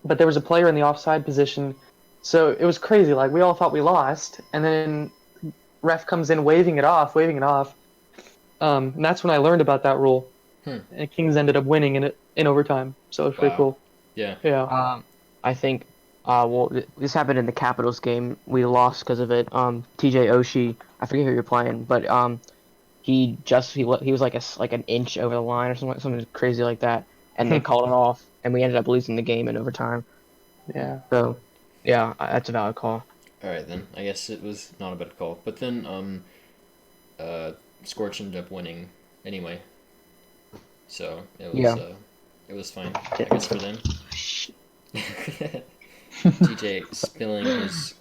C: but there was a player in the offside position, so it was crazy. Like we all thought we lost, and then ref comes in waving it off, waving it off. And that's when I learned about that rule.
B: Hmm.
C: And the Kings ended up winning in overtime, so it was pretty
B: Wow.
C: cool.
B: Yeah.
C: Yeah.
A: I think. Well, this happened in the Capitals game. We lost because of it. TJ Oshie. I forget who you're playing, but he was like like an inch over the line or something crazy like that, and they called it off, and we ended up losing the game in overtime.
C: Yeah.
A: So, yeah, that's a valid call.
B: All right then. I guess it was not a bad call. But then uh Scorch ended up winning anyway. So
A: Yeah.
B: it was fine. I guess for them. TJ spilling his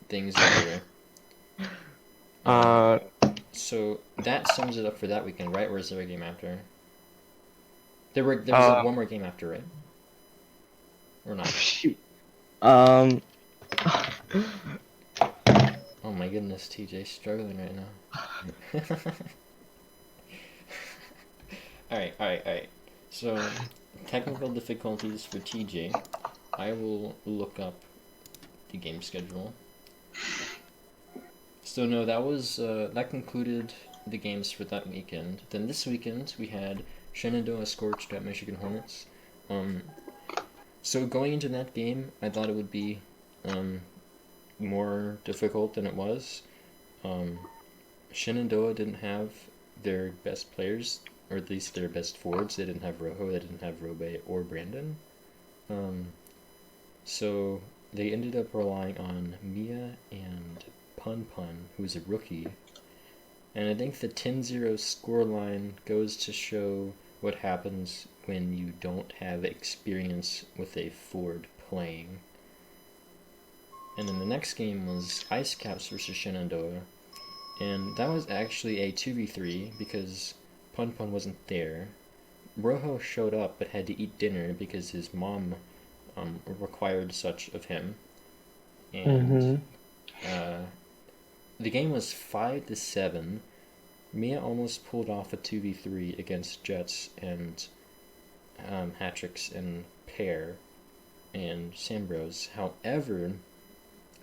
B: things everywhere.
A: Uh,
B: So that sums it up for that weekend, right? Or is there a game after? There was
A: uh,
B: one more game after, right? Or not?
A: shoot. Um,
B: Oh my goodness, TJ struggling right now. Alright. So, technical difficulties for TJ. I will look up the game schedule. So no, that concluded the games for that weekend. Then this weekend we had Shenandoah Scorched at Michigan Hornets. Um, so going into that game, I thought it would be more difficult than it was. Shenandoah didn't have their best players, or at least their best forwards. They didn't have Rojo, they didn't have Robe or Brandon. Um, so they ended up relying on Mia and Pun Pun, who's a rookie. And I think the 10-0 scoreline goes to show what happens when you don't have experience with a forward playing. And then the next game was Ice Caps versus Shenandoah. And that was actually a 2v3 because Pun Pun wasn't there. Rojo showed up but had to eat dinner because his mom required such of him. And the game was 5-7. Mia almost pulled off a 2v3 against Jets and Hatrix and Pear and Sambros. However,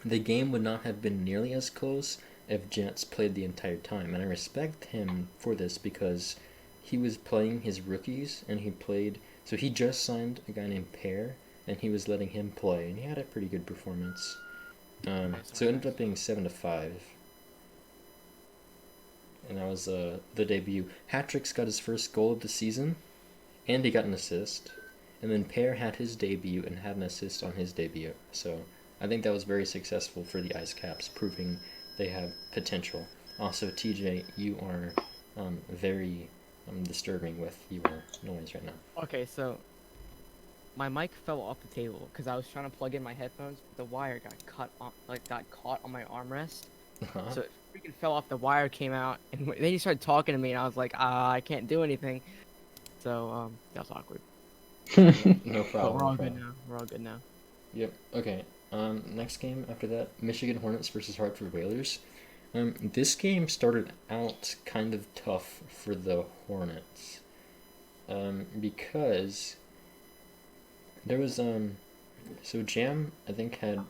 B: the game would not have been nearly as close if Jets played the entire time. And I respect him for this because he was playing his rookies and he played. So he just signed a guy named Pear and he was letting him play and he had a pretty good performance. So it ended up being 7-5. And that was the debut. Hatrix got his first goal of the season, and he got an assist. And then Pear had his debut and had an assist on his debut. So I think that was very successful for the Ice Caps, proving they have potential. Also, TJ, you are very disturbing with your noise right now.
A: Okay, so my mic fell off the table because I was trying to plug in my headphones, but the wire got cut on, got caught on my armrest,
B: Uh-huh.
A: So it freaking fell off the wire, came out, and then he started talking to me, and I was like, I can't do anything. So that was awkward.
B: No
A: But
B: problem.
A: we're
B: No
A: all good
B: problem.
A: now. We're all good now.
B: Yep. Okay. Next game after that, Michigan Hornets versus Hartford Whalers. This game started out kind of tough for the Hornets. Because there was so Jam I think had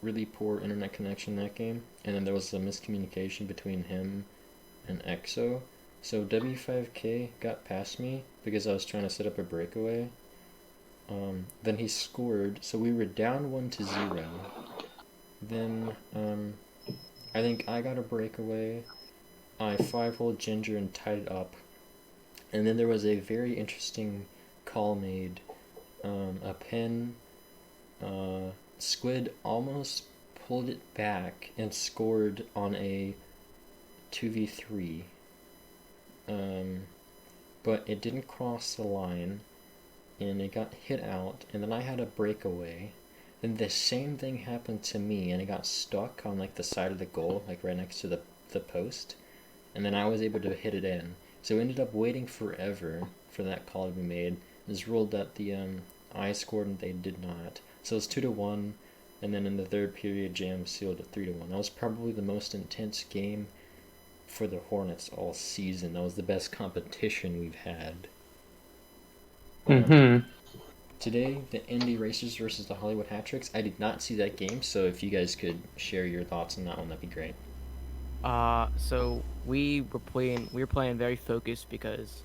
B: really poor internet connection that game, and then there was a miscommunication between him and EXO. So W5K got past me because I was trying to set up a breakaway. Then he scored, so we were down 1-0. Then I think I got a breakaway. I 5-hole Ginger and tied it up. And then there was a very interesting call made. A pin. Squid almost pulled it back and scored on a 2v3. But it didn't cross the line, and it got hit out, and then I had a breakaway. Then the same thing happened to me, and it got stuck on like the side of the goal, like right next to the post, and then I was able to hit it in. So we ended up waiting forever for that call to be made. It was ruled that the I scored and they did not. So it's 2-1, and then in the third period, Jam sealed it 3-1. That was probably the most intense game for the Hornets all season. That was the best competition we've had.
C: Mm-hmm.
B: Today, the Indy Racers versus the Hollywood Hat-Tricks. I did not see that game, so if you guys could share your thoughts on that one, that'd be great.
A: So we were playing very focused because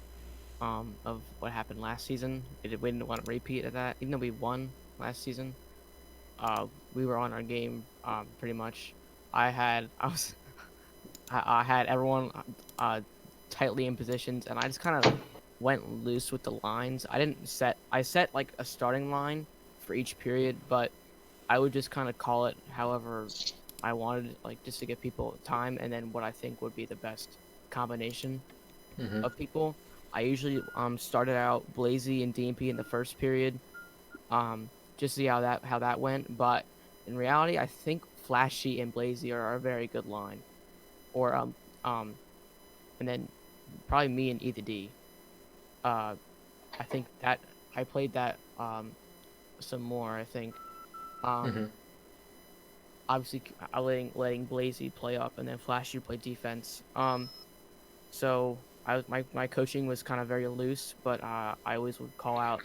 A: of what happened last season. We didn't want to repeat of that, even though we won last season. We were on our game pretty much. I was I had everyone tightly in positions, and I just kind of went loose with the lines. I set like a starting line for each period, but I would just kind of call it however I wanted, like just to give people time, and then what I think would be the best combination
B: Mm-hmm.
A: of people. I usually started out Blazy and DMP in the first period, just to see how that went. But in reality, I think Flashee and Blazy are a very good line. Or um, and then probably me and either D. Uh, I think that I played that some more. I think
B: Mm-hmm.
A: um obviously I letting Blazy play up and then Flashee play defense. So my coaching was kind of very loose, but I always would call out,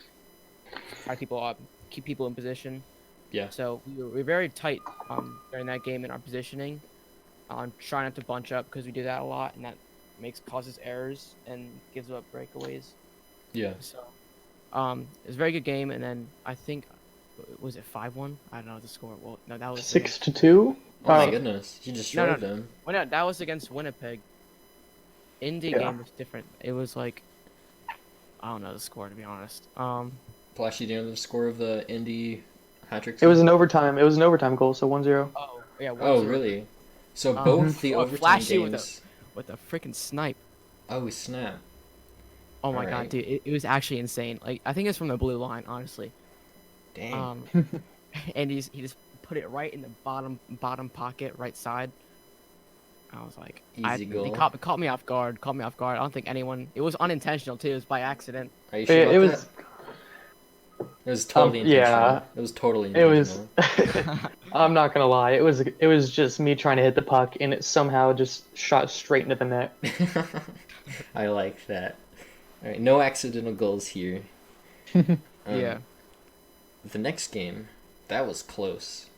A: try people up, keep people in position.
B: Yeah.
A: So we were very tight during that game in our positioning. Trying not to bunch up because we do that a lot, and that causes errors and gives up breakaways.
B: Yeah.
A: So it's a very good game. And then I think, was it 5-1? I don't know the score. Well, no, that was against
C: 6-2.
B: Oh my
C: Oh,
B: goodness, you
A: no
B: destroyed
A: no
B: them.
A: well, no, that was against Winnipeg. Indy
C: yeah.
A: game was different. It was like, I don't know the score, to be honest.
B: Flashy, do you know the score of the Indy Hat-Trick
C: It was
B: game?
C: an overtime. It was an overtime goal, so 1-0.
A: Oh yeah, one
B: Oh,
A: zero.
B: really? So
A: Um,
B: both the
A: oh,
B: overtime
A: Flashy
B: games.
A: with a freaking snipe.
B: Oh, snap.
A: Oh
B: All
A: my god,
B: right.
A: dude, it was actually insane. Like I think it's from the blue line, honestly.
B: Dang.
A: Um, and he just put it right in the bottom pocket, right side. I was like,
B: Easy
A: they
B: goal.
A: caught me off guard. Caught me off guard. I don't think anyone. It was unintentional too. It was by accident.
B: Are you sure
C: It
B: about that?
C: was.
B: It was totally intentional.
C: Yeah.
B: It was totally
C: It was.
B: intentional.
C: I'm not gonna lie. It was just me trying to hit the puck, and it somehow just shot straight into the net.
B: I like that. All right, no accidental goals here.
A: Yeah.
B: The next game, that was close.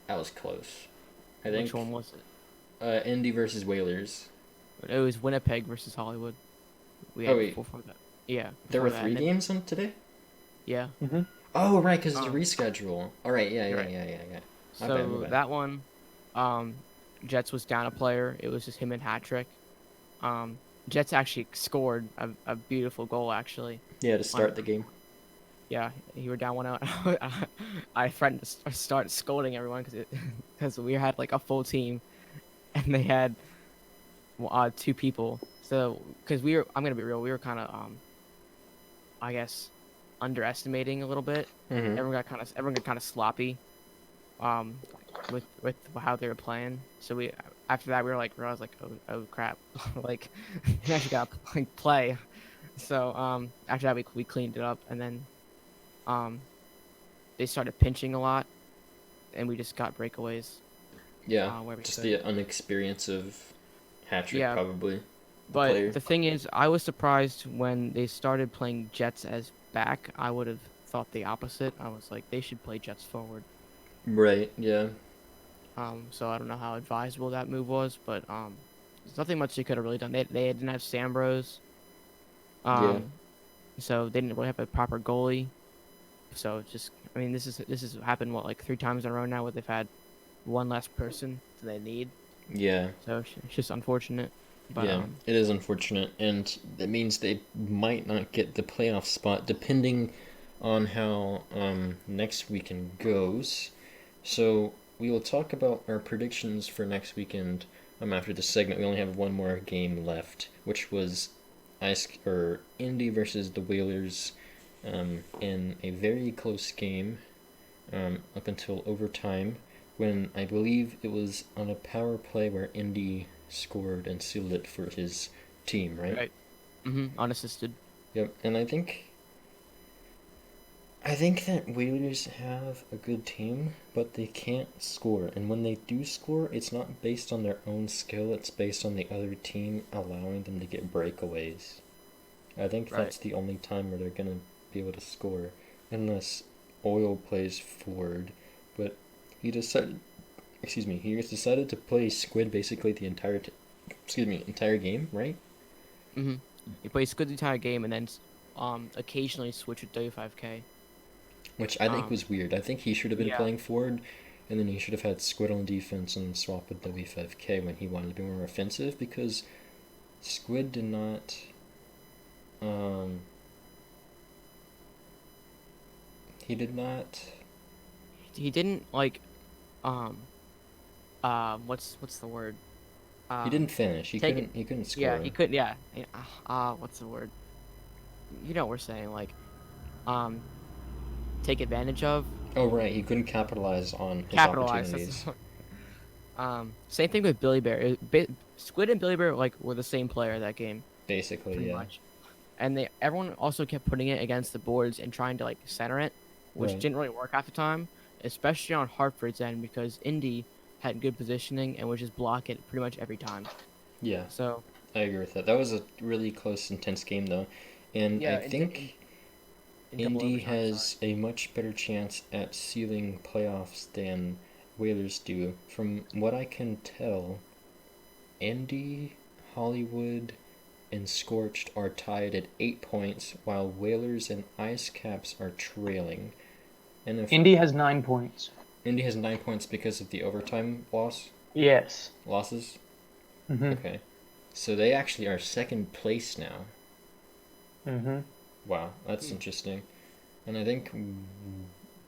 B: That was close. I
A: Which
B: think
A: one was it?
B: Indy versus Whalers.
A: It was Winnipeg versus Hollywood. We
B: Oh
A: had
B: wait,
A: before that. Yeah.
B: there
A: Before
B: were
A: that,
B: three
A: and then,
B: games on today.
A: yeah.
C: Hmm.
B: Oh right, because it's a
A: Um,
B: reschedule. All right, yeah, yeah,
A: right.
B: yeah, yeah, yeah. My
A: So
B: bad, my bad.
A: that one, um, Jets was down a player. It was just him and hat trick. Jets actually scored a beautiful goal actually.
B: Yeah, to
A: On
B: start the game.
A: Yeah, you were down 1-0. I threatened to start scolding everyone because we had like a full team and they had two people. So because I'm gonna be real, we were kind of I guess underestimating a little bit.
B: Mm-hmm.
A: Everyone got kind of sloppy, um, with how they were playing. So after that we realized like, oh crap, like we actually got like play. So after that we cleaned it up, and then um they started pinching a lot, and we just got breakaways
B: Yeah,
A: where we
B: just
A: could.
B: the inexperience of hat trick,
A: Yeah,
B: probably, the
A: but
B: player.
A: the thing is, I was surprised when they started playing Jets as back. I would have thought the opposite. I was like, they should play Jets forward.
B: Right, yeah.
A: So I don't know how advisable that move was, but there's nothing much they could have really done. They didn't have Sambros,
B: Yeah.
A: um, so they didn't really have a proper goalie. So it's just, I mean, this has happened what, like 3 times in a row now, where they've had one less person than they need.
B: Yeah.
A: So it's just unfortunate. But
B: Yeah, it is unfortunate, and that means they might not get the playoff spot depending on how next weekend goes. So we will talk about our predictions for next weekend after this segment. We only have one more game left, which was Indy versus the Whalers in a very close game up until overtime, when I believe it was on a power play where Indy scored and sealed it for his team, right?
A: right, unassisted.
B: Yep, and I think that Whalers have a good team, but they can't score. And when they do score, it's not based on their own skill, it's based on the other team allowing them to get breakaways. I think
A: Right.
B: that's the only time where they're going to be able to score, unless Oil plays forward. But he decided, he just decided to play Squid basically the entire game, right?
A: Mm-hmm. He plays good the entire game, and then occasionally switch with W5K.
B: Which I think
A: Um,
B: was weird. I think he should have been
A: yeah,
B: playing forward, and then he should have had Squid on defense and swap with W5K when he wanted to be more offensive, because Squid did not. Um, he did not.
A: he didn't like um what's the word?
B: He
A: Um,
B: didn't finish. He
A: take it.
B: couldn't. He couldn't
A: Yeah,
B: score.
A: he could. Yeah. What's the word? You know what we're saying, like um, take advantage of,
B: Oh right, he couldn't capitalize on his
A: capitalize. That's
B: opportunities.
A: the word. Same thing with Billy Bear. Squid and Billy Bear like were the same player that game,
B: Basically,
A: pretty
B: yeah.
A: much. And everyone also kept putting it against the boards and trying to like center it, which
B: Right.
A: didn't really work half the time, especially on Hartford's end, because Indy had good positioning and would just block it pretty much every time.
B: Yeah,
A: So
B: I agree with that. That was a really close, intense game though, and I
A: yeah,
B: think
A: in double
B: Indy
A: overtime. Sorry.
B: has a much better chance at sealing playoffs than Whalers do. From what I can tell, Indy, Hollywood, and Scorched are tied at 8 points, while Whalers and Ice Caps are trailing. And if
C: Indy has 9 points.
B: Indy has 9 points because of the overtime
C: Yes.
B: losses,
C: Mm-hmm.
B: okay, so they actually are second place now.
C: Mm-hmm.
B: Wow, that's
A: Hmm.
B: interesting. And I think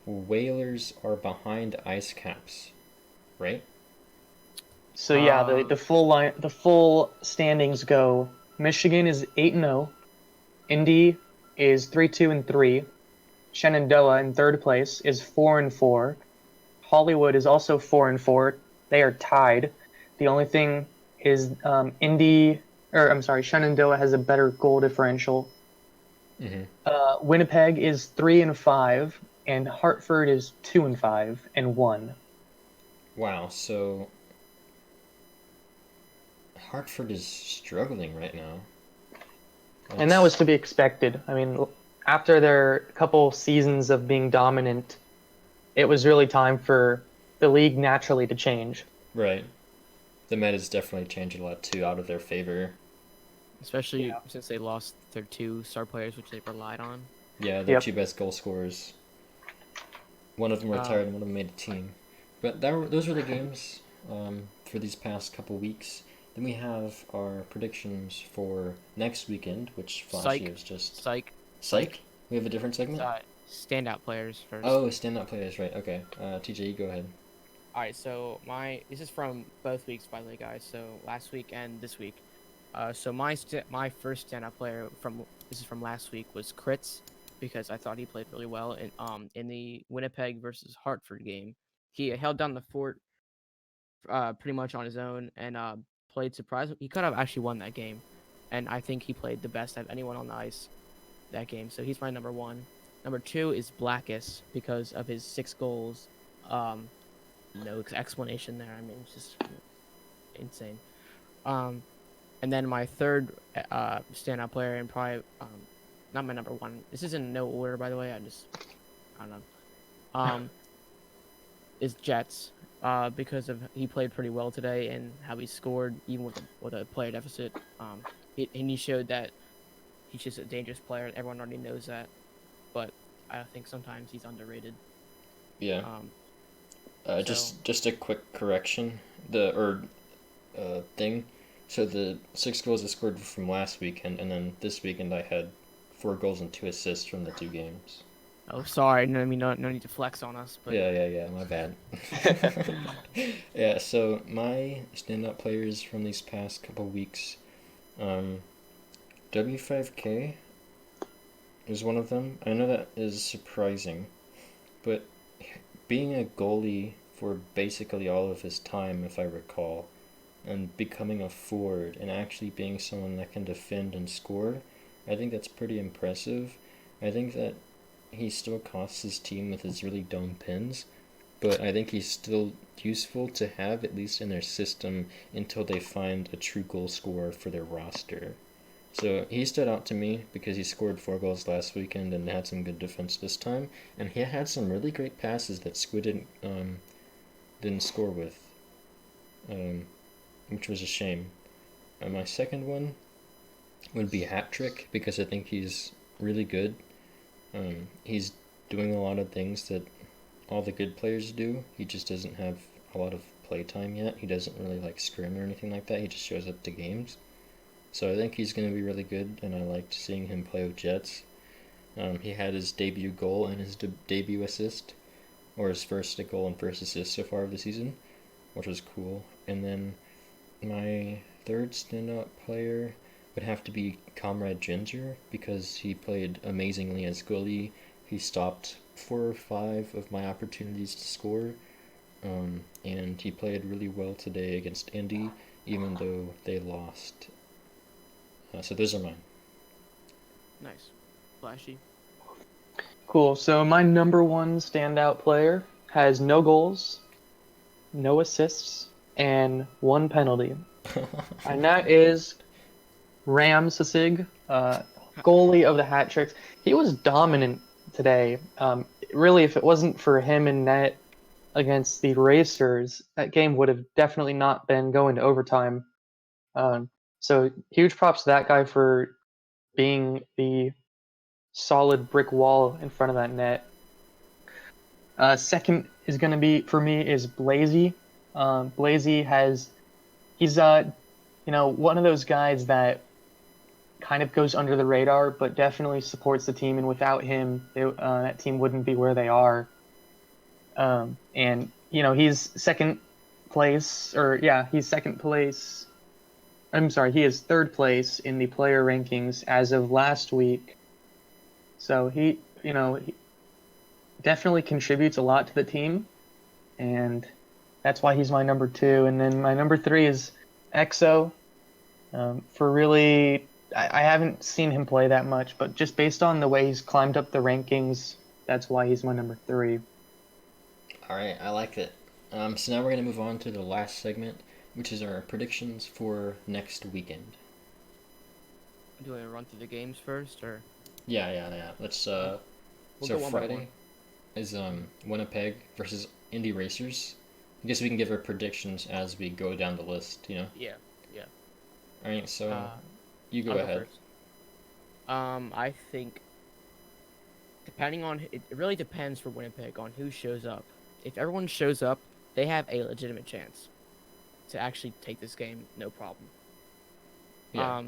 B: Whalers are behind Ice Caps, right?
C: So yeah, the
A: Um,
C: the full line, the full standings go. Michigan is 8-0. Indy is 3-2-3. Shenandoah in third place is 4-4. Hollywood is also 4-4. They are tied. The only thing is Shenandoah has a better goal differential.
B: Mm-hmm.
C: Winnipeg is 3-5, and Hartford is 2-5 and 1.
B: Wow, so Hartford is struggling right now.
C: And that was
B: That's
C: to be expected. I mean, after their couple seasons of being dominant, it was really time for the league naturally to change.
B: right. The meta's definitely changed a lot too, out of their favor.
A: especially
C: Yeah.
A: since they lost their 2 star players, which they relied on.
B: Yeah, their two
C: Yep.
B: best goal scorers. One of them
A: Um,
B: retired, and one of them made a team. But those were the games for these past couple weeks. Then we have our predictions for next weekend, which Flashee
A: psych,
B: is just
A: psych,
B: psych.
A: psych.
B: We have a different segment.
A: Standout players first.
B: Oh, standout players, right? Okay. TJ, you go ahead.
A: All right, so this is from both weeks, by the way, guys. So last week and this week. So my first standout player from this is from last week was Crits, because I thought he played really well in the Winnipeg versus Hartford game. He held down the fort pretty much on his own and played surprisingly. He could have actually won that game, and I think he played the best of anyone on the ice that game. So he's my number one. Number two is Blackus because of his 6 goals. Um, no explanation there. I mean, it's just insane. Um, and then my third standout player and probably not my number one. This is in no order, by the way. I don't know. Is Jets because of he played pretty well today and how he scored even with a player deficit. And he showed that he's just a dangerous player. Everyone already knows that, but I think sometimes he's underrated.
B: Yeah.
A: So
B: Just a quick correction. The thing. So the 6 goals I scored from last weekend, and then this weekend I had 4 goals and 2 assists from the 2 games.
A: oh sorry, no, I mean no need to flex on us, but
B: Yeah. My bad. Yeah. So my standout players from these past couple weeks, W5K is one of them. I know that is surprising, but being a goalie for basically all of his time, if I recall, and becoming a forward and actually being someone that can defend and score, I think that's pretty impressive. I think that he still costs his team with his really dumb pins, but I think he's still useful to have at least in their system until they find a true goal scorer for their roster. So he stood out to me because he scored 4 goals last weekend and had some good defense this time, and he had some really great passes that Squid didn't score with, which was a shame. My second one would be Hat Trick because I think he's really good. He's doing a lot of things that all the good players do. He just doesn't have a lot of play time yet. He doesn't really like scrim or anything like that. He just shows up to games. So I think he's going to be really good, and I liked seeing him play with Jets. He had his debut goal and his debut assist, or his first goal and first assist so far of the season, which was cool. And then my third standout player would have to be Comrade Ginger because he played amazingly as goalie. He stopped 4 or 5 of my opportunities to score, and he played really well today against Indy, even though they lost. So those are mine.
A: nice. Flashee.
C: Cool. So my number one standout player has no goals, no assists, and 1 penalty. And that is Ramsasig, goalie of the Hat Tricks. He was dominant today. Really, if it wasn't for him in net against the Racers, that game would have definitely not been going to overtime. So huge props to that guy for being the solid brick wall in front of that net. Second is going to be for me is Blazy. Blazy he's one of those guys that kind of goes under the radar, but definitely supports the team. And without him, that team wouldn't be where they are. And he's second place, he's second place. I'm sorry, he is third place in the player rankings as of last week. So he definitely contributes a lot to the team, and that's why he's my number two. And then my number three is EXO. For really, I haven't seen him play that much, but just based on the way he's climbed up the rankings, that's why he's my number three.
B: All right, I like it. So now we're going to move on to the last segment, which is our predictions for next weekend.
A: Do I run through the games first, or?
B: Yeah. Let's.
A: We'll
B: So
A: go one by
B: Friday
A: one.
B: is Winnipeg versus Indy Racers. I guess we can give our predictions as we go down the list.
A: Yeah.
B: All right, so you go
A: I'll
B: ahead.
A: first. I think depending on it really depends for Winnipeg on who shows up. If everyone shows up, they have a legitimate chance to actually take this game, no problem.
B: Yeah.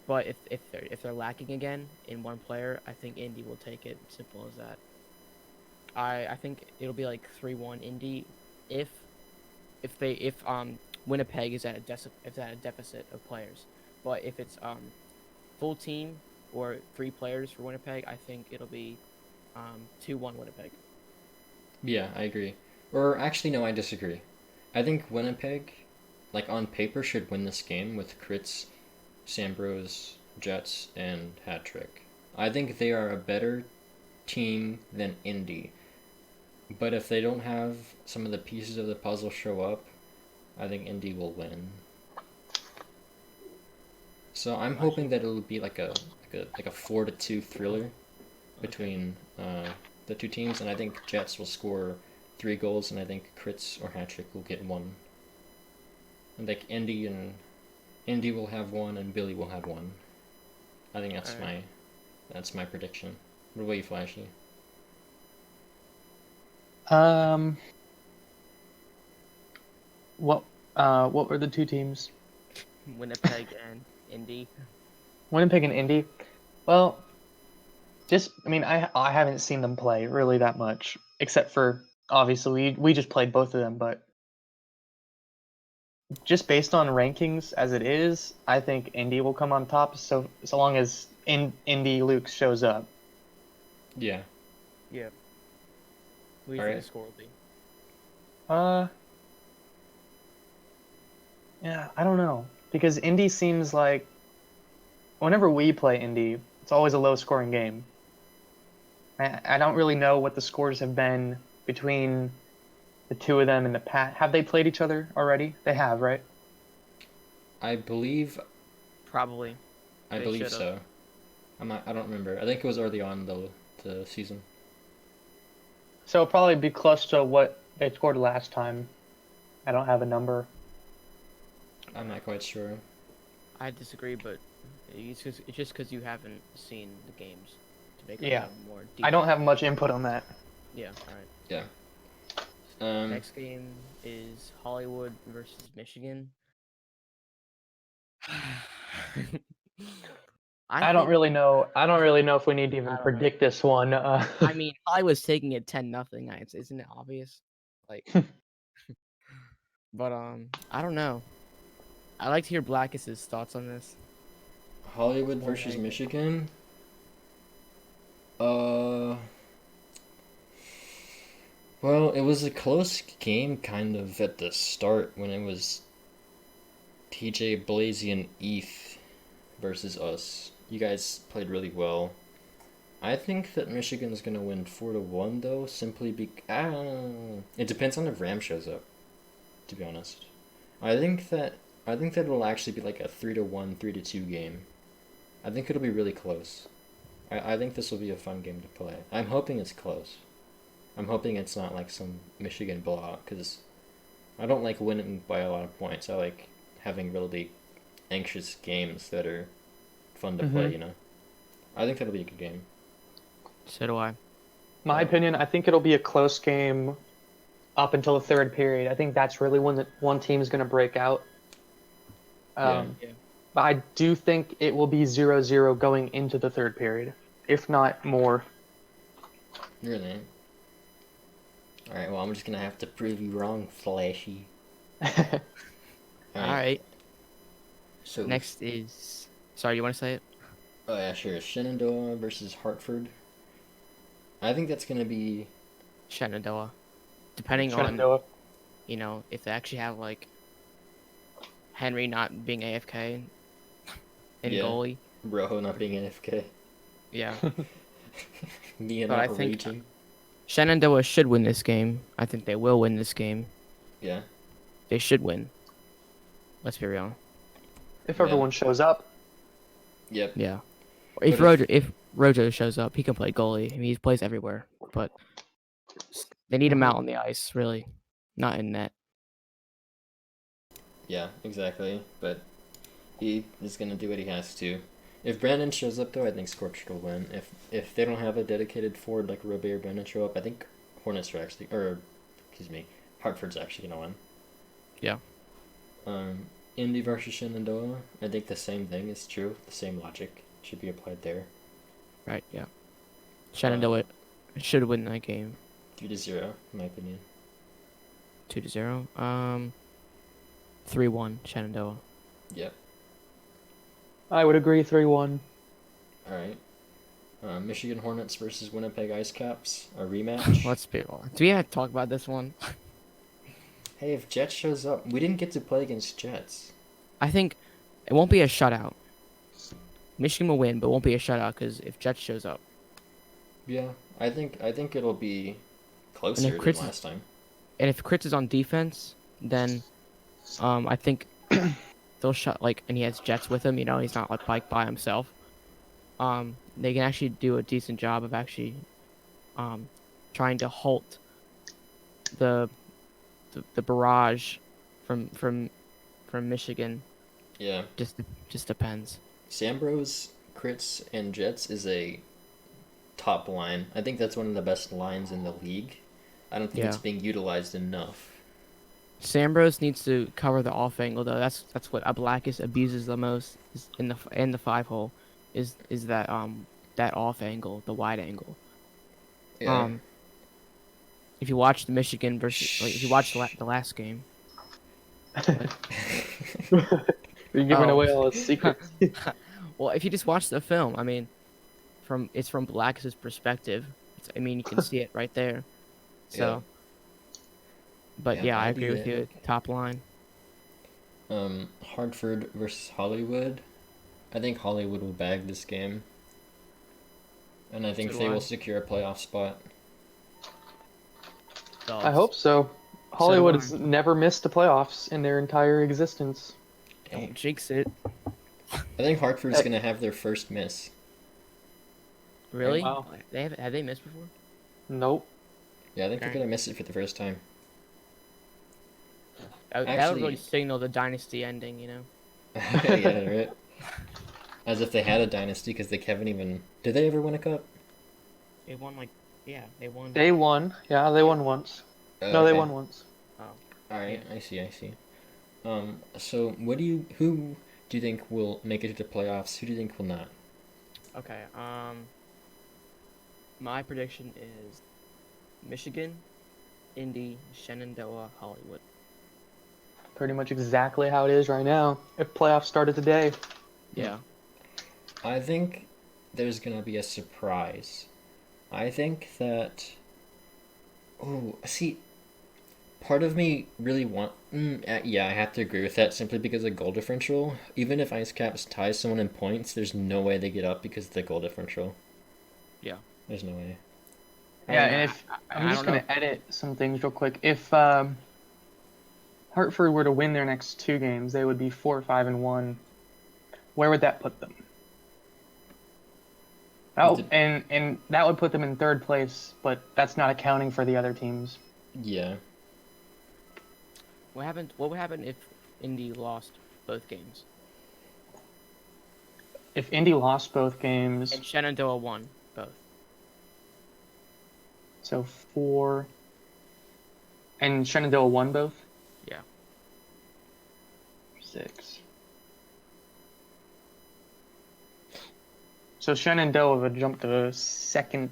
A: But if they're lacking again in one player, I think Indy will take it. Simple as that. I think it'll be like 3-1 Indy if Winnipeg is at a deficit of players. But if it's full team or 3 players for Winnipeg, I think it'll be 2-1 Winnipeg.
B: Yeah, I agree. Or actually, no, I disagree. I think Winnipeg, like on paper, should win this game with crits, Sambros, Jets, and hat trick. I think they are a better team than Indy. But if they don't have some of the pieces of the puzzle show up, I think Indy will win. So I'm hoping that it'll be like a 4-2 thriller between the two teams, and I think Jets will score 3 goals, and I think Crits or Hat Trick will get 1. And like Indy will have 1, and Billy will have 1. I think that's my prediction. What about you, Flashee?
C: What were the two teams?
A: Winnipeg and Indy.
C: Winnipeg and Indy. Well, I haven't seen them play really that much, except for obviously we just played both of them, but just based on rankings as it is, I think Indy will come on top. So long as Indy Luke shows up.
B: Yeah.
A: Yeah. What do you
B: All
A: think
B: right.
A: the score will be?
C: Yeah, I don't know, because Indy seems like whenever we play Indy, it's always a low-scoring game. I don't really know what the scores have been between the two of them in the past. Have they played each other already? They have, right?
B: I believe
A: Probably. They should've.
B: so. I don't remember. I think it was early on the season.
C: So it'll probably be close to what they scored last time. I don't have a number.
B: I'm not quite sure.
A: I disagree, but it's just because you haven't seen the games to make
C: Yeah.
A: a more
C: I don't
A: detailed.
C: have much input on that.
A: Yeah. All right.
B: Yeah.
A: Next game is Hollywood versus Michigan.
C: I don't really know. I don't really know if we need to
A: I
C: even
A: don't know.
C: predict this one.
A: I mean, Hollywood's taking it 10-0. Isn't it obvious? Like, but I don't know. I'd like to hear Blackist's thoughts on this.
B: Hollywood
A: More
B: versus
A: rank.
B: Michigan. Well, it was a close game kind of at the start when it was TJ, Blazy, and Eth versus us. You guys played really well. I think that Michigan's gonna win 4-1 though, simply it depends on if Ram shows up, to be honest. I think that it'll actually be like a 3-1, 3-2 game. I think it'll be really close. I think this will be a fun game to play. I'm hoping it's close. I'm hoping it's not like some Michigan blowout, because I don't like winning by a lot of points. I like having really anxious games that are fun to play, you know? I think that'll be a good game.
A: So do I.
C: My opinion, I think it'll be a close game up until the third period. I think that's really when one team is going to break out.
B: Yeah.
C: But I do think it will be 0-0 going into the third period, if not more.
B: Really? Alright, well, I'm just gonna have to prove you wrong, Flashee.
A: Alright.
B: So
A: Next is. Sorry, you want to say it?
B: Oh yeah, sure. Shenandoah versus Hartford. I think that's gonna be
A: Shenandoah. Depending on,
C: Shenandoah.
A: if they actually have, like, Henry not being AFK in
B: Yeah.
A: goalie.
B: Rojo not being AFK.
A: Yeah.
B: Me and
A: But I
B: not
A: think
B: raging.
A: Shenandoah should win this game. I think they will win this game.
B: Yeah.
A: They should win. Let's be real.
C: If everyone shows up.
B: Yep.
A: Yeah.
B: But
A: If Rojo shows up, he can play goalie. I mean, he plays everywhere, but they need him out on the ice, really, not in net.
B: Yeah, exactly. But he is gonna do what he has to. If Brandon shows up though, I think Scorched will win. If they don't have a dedicated forward like Robey or Brandon show up, I think Hornets are actually Hartford's actually gonna win.
A: Yeah.
B: Indy versus Shenandoah, I think the same thing is true. The same logic should be applied there.
A: Right, yeah. Shenandoah should win that game.
B: 3-0, in my opinion.
A: 2-0. 3-1 Shenandoah.
B: Yep.
C: I would agree 3-1.
B: Alright. Michigan Hornets versus Winnipeg Ice Caps, a rematch.
A: Let's be real. Do we have to talk about this one?
B: Hey, if Jets shows up, we didn't get to play against Jets.
A: I think it won't be a shutout. Michigan will win, but it won't be a shutout because if Jets shows up,
B: Yeah, I think it'll be
A: and
B: closer than last time.
A: if Kritz is on defense, then I think they'll shut like, and he has Jets with him. You know, he's not like by himself. They can actually do a decent job of actually trying to halt the the barrage from Michigan.
B: Yeah,
A: Just depends.
B: Sambros, Crits, and Jets is a top line. I think that's one of the best lines in the league. I don't think it's
A: Yeah.
B: being utilized enough.
A: Sambros needs to cover the off angle though. That's what Ablakis abuses the most is in the 5 hole is that off angle, the wide angle.
B: Yeah.
A: If you watch the Michigan versus like, if you watch the last game,
C: You're giving
A: Oh.
C: away all his secrets.
A: well, if you just watch the film, I mean, it's from Black's perspective. I mean, you can see it right there. So, but
B: Yeah,
A: yeah, I
B: that'd be
A: agree with
B: it.
A: you. Top line.
B: Hartford versus Hollywood. I think Hollywood will bag this game. And I think
A: So do
B: they
A: I.
B: will secure a playoff spot.
C: I hope so. Hollywood has never missed the playoffs in their entire existence.
A: Don't jinx it.
B: I think Hartford's going to have their first miss.
A: Really?
C: Wow.
A: Have they missed before?
C: Nope.
B: Yeah, I think they're
A: Okay.
B: going to miss it for the first time.
A: That would
B: Actually-
A: really signal the dynasty ending, you know.
B: Yeah, right? As if they had a dynasty because they haven't even... Did they ever win a cup?
A: They won they won.
C: They won. Yeah, they won once. No, they
B: Okay.
C: won once.
B: Alright, I see. So who do you think will make it to the playoffs? Who do you think will not?
A: Okay. My prediction is Michigan, Indy, Shenandoah, Hollywood.
C: Pretty much exactly how it is right now. If playoffs started today.
A: Yeah.
B: I think there's gonna be a surprise. I think that. Oh, see, part of me really yeah, I have to agree with that simply because of goal differential. Even if Ice Caps ties someone in points, there's no way they get up because of the goal differential.
A: Yeah.
B: There's no way.
C: Yeah,
A: And
C: and if I'm just
A: don't
C: gonna
A: know.
C: edit some things real quick. If Hartford were to win their next 2 games, they would be 4-5-1. Where would that put them? Oh, and that would put them in 3rd place, but that's not accounting for the other teams.
B: Yeah.
A: What would happen if Indy lost both games
C: If Indy lost both games,
A: and Shenandoah won both?
C: so 4, and Shenandoah won both?
A: Yeah.
C: 6. So Shenandoah would jump to 2nd.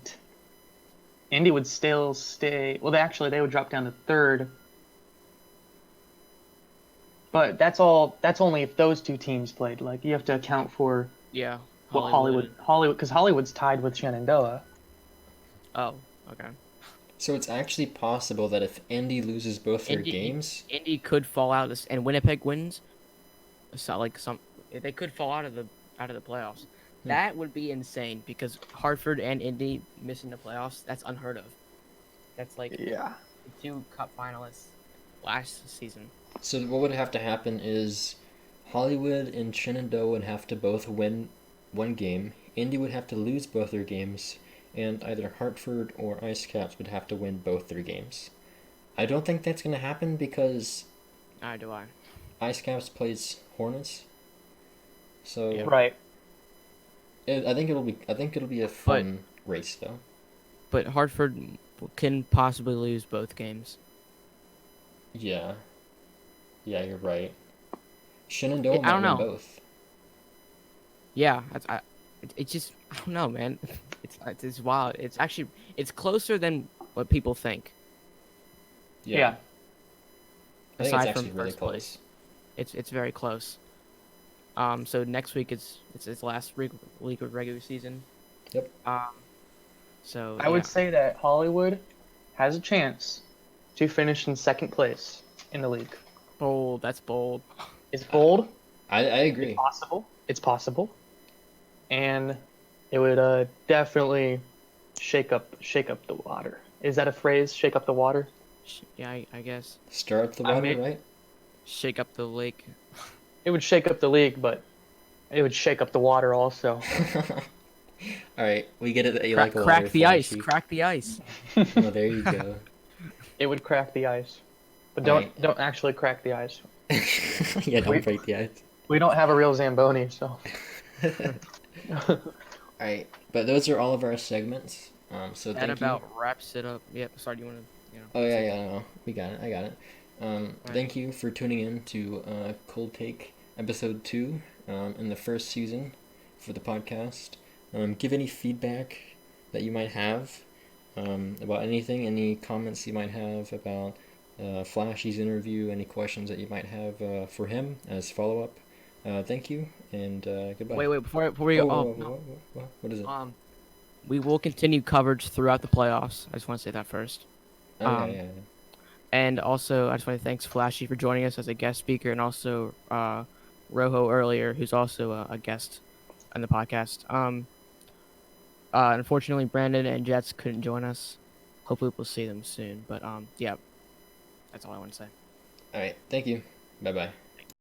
C: Indy would still stay. Well, they would drop down to 3rd. But that's only if those 2 teams played. Like you have to account for
A: Yeah.
C: what Hollywood, because Hollywood's tied with Shenandoah.
A: Oh, okay.
B: So it's actually possible that if Indy loses both their
A: Indy-
B: games,
A: Indy could fall out of this, and Winnipeg wins. So they could fall out of the playoffs. That would be insane because Hartford and Indy missing the playoffs. That's unheard of. That's like
C: Yeah.
A: the 2 cup finalists last season.
B: so what would have to happen is Hollywood and Shenandoah would have to both win one game. Indy would have to lose both their games, and either Hartford or Ice Caps would have to win both their games. I don't think that's going to happen because
A: Neither do I.
B: Ice Caps plays Hornets. So
A: Yeah.
C: Right.
B: I think it'll be a fun race though.
A: But Hartford can possibly lose both games.
B: Yeah. Yeah, you're right. Shenandoah
A: I
B: might
A: don't
B: win
A: know.
B: both.
A: Yeah, it's just I don't know, man. It's wild. It's closer than what people think.
C: Yeah.
B: I think it's
A: Aside
B: actually
A: from
B: really
A: first
B: close.
A: place. It's very close. So next week it's its last week of regular season.
B: Yep.
A: So
C: I would say that Hollywood has a chance to finish in 2nd place. in the league.
A: Bold. That's bold.
C: It's bold.
B: I
C: It's
B: agree.
C: possible. It's possible, and it would definitely shake up the water. Is that a phrase? Shake up the water.
A: Yeah, I guess.
B: Stir up the
C: I
B: water,
C: mean-
B: right?
A: Shake up the lake.
C: It would shake up the league, but it would shake up the water also.
B: All right, we get it that you
A: Crack,
B: like water,
A: crack the ice.
B: Flashee.
A: Crack the ice.
B: Oh, there you go.
C: It would crack the ice, but
B: Alright.
C: don't actually crack the ice.
B: Yeah, don't
C: Wait.
B: break the ice.
C: We don't have a real Zamboni, so.
B: Alright, but those are all of our segments. So
A: That
B: thank
A: about
B: you.
A: wraps it up. Yep. Sorry, do you want to?
B: Oh yeah, no, we got it. I got it. Thank you for tuning in to Coldtake episode 2 in the first season for the podcast. Give any feedback that you might have about anything, any comments you might have about Flashee's interview, any questions that you might have for him as follow up. Thank you and goodbye.
A: Wait. Before we go.
B: What is it?
A: We will continue coverage throughout the playoffs. I just want to say that first.
B: Yeah.
A: And also, I just want to thank Flashee for joining us as a guest speaker, and also Rojo earlier, who's also a guest on the podcast. Unfortunately, Brandon and Jets couldn't join us. Hopefully, we'll see them soon. But yeah, that's all I want to say.
B: All right. Thank you. Bye bye.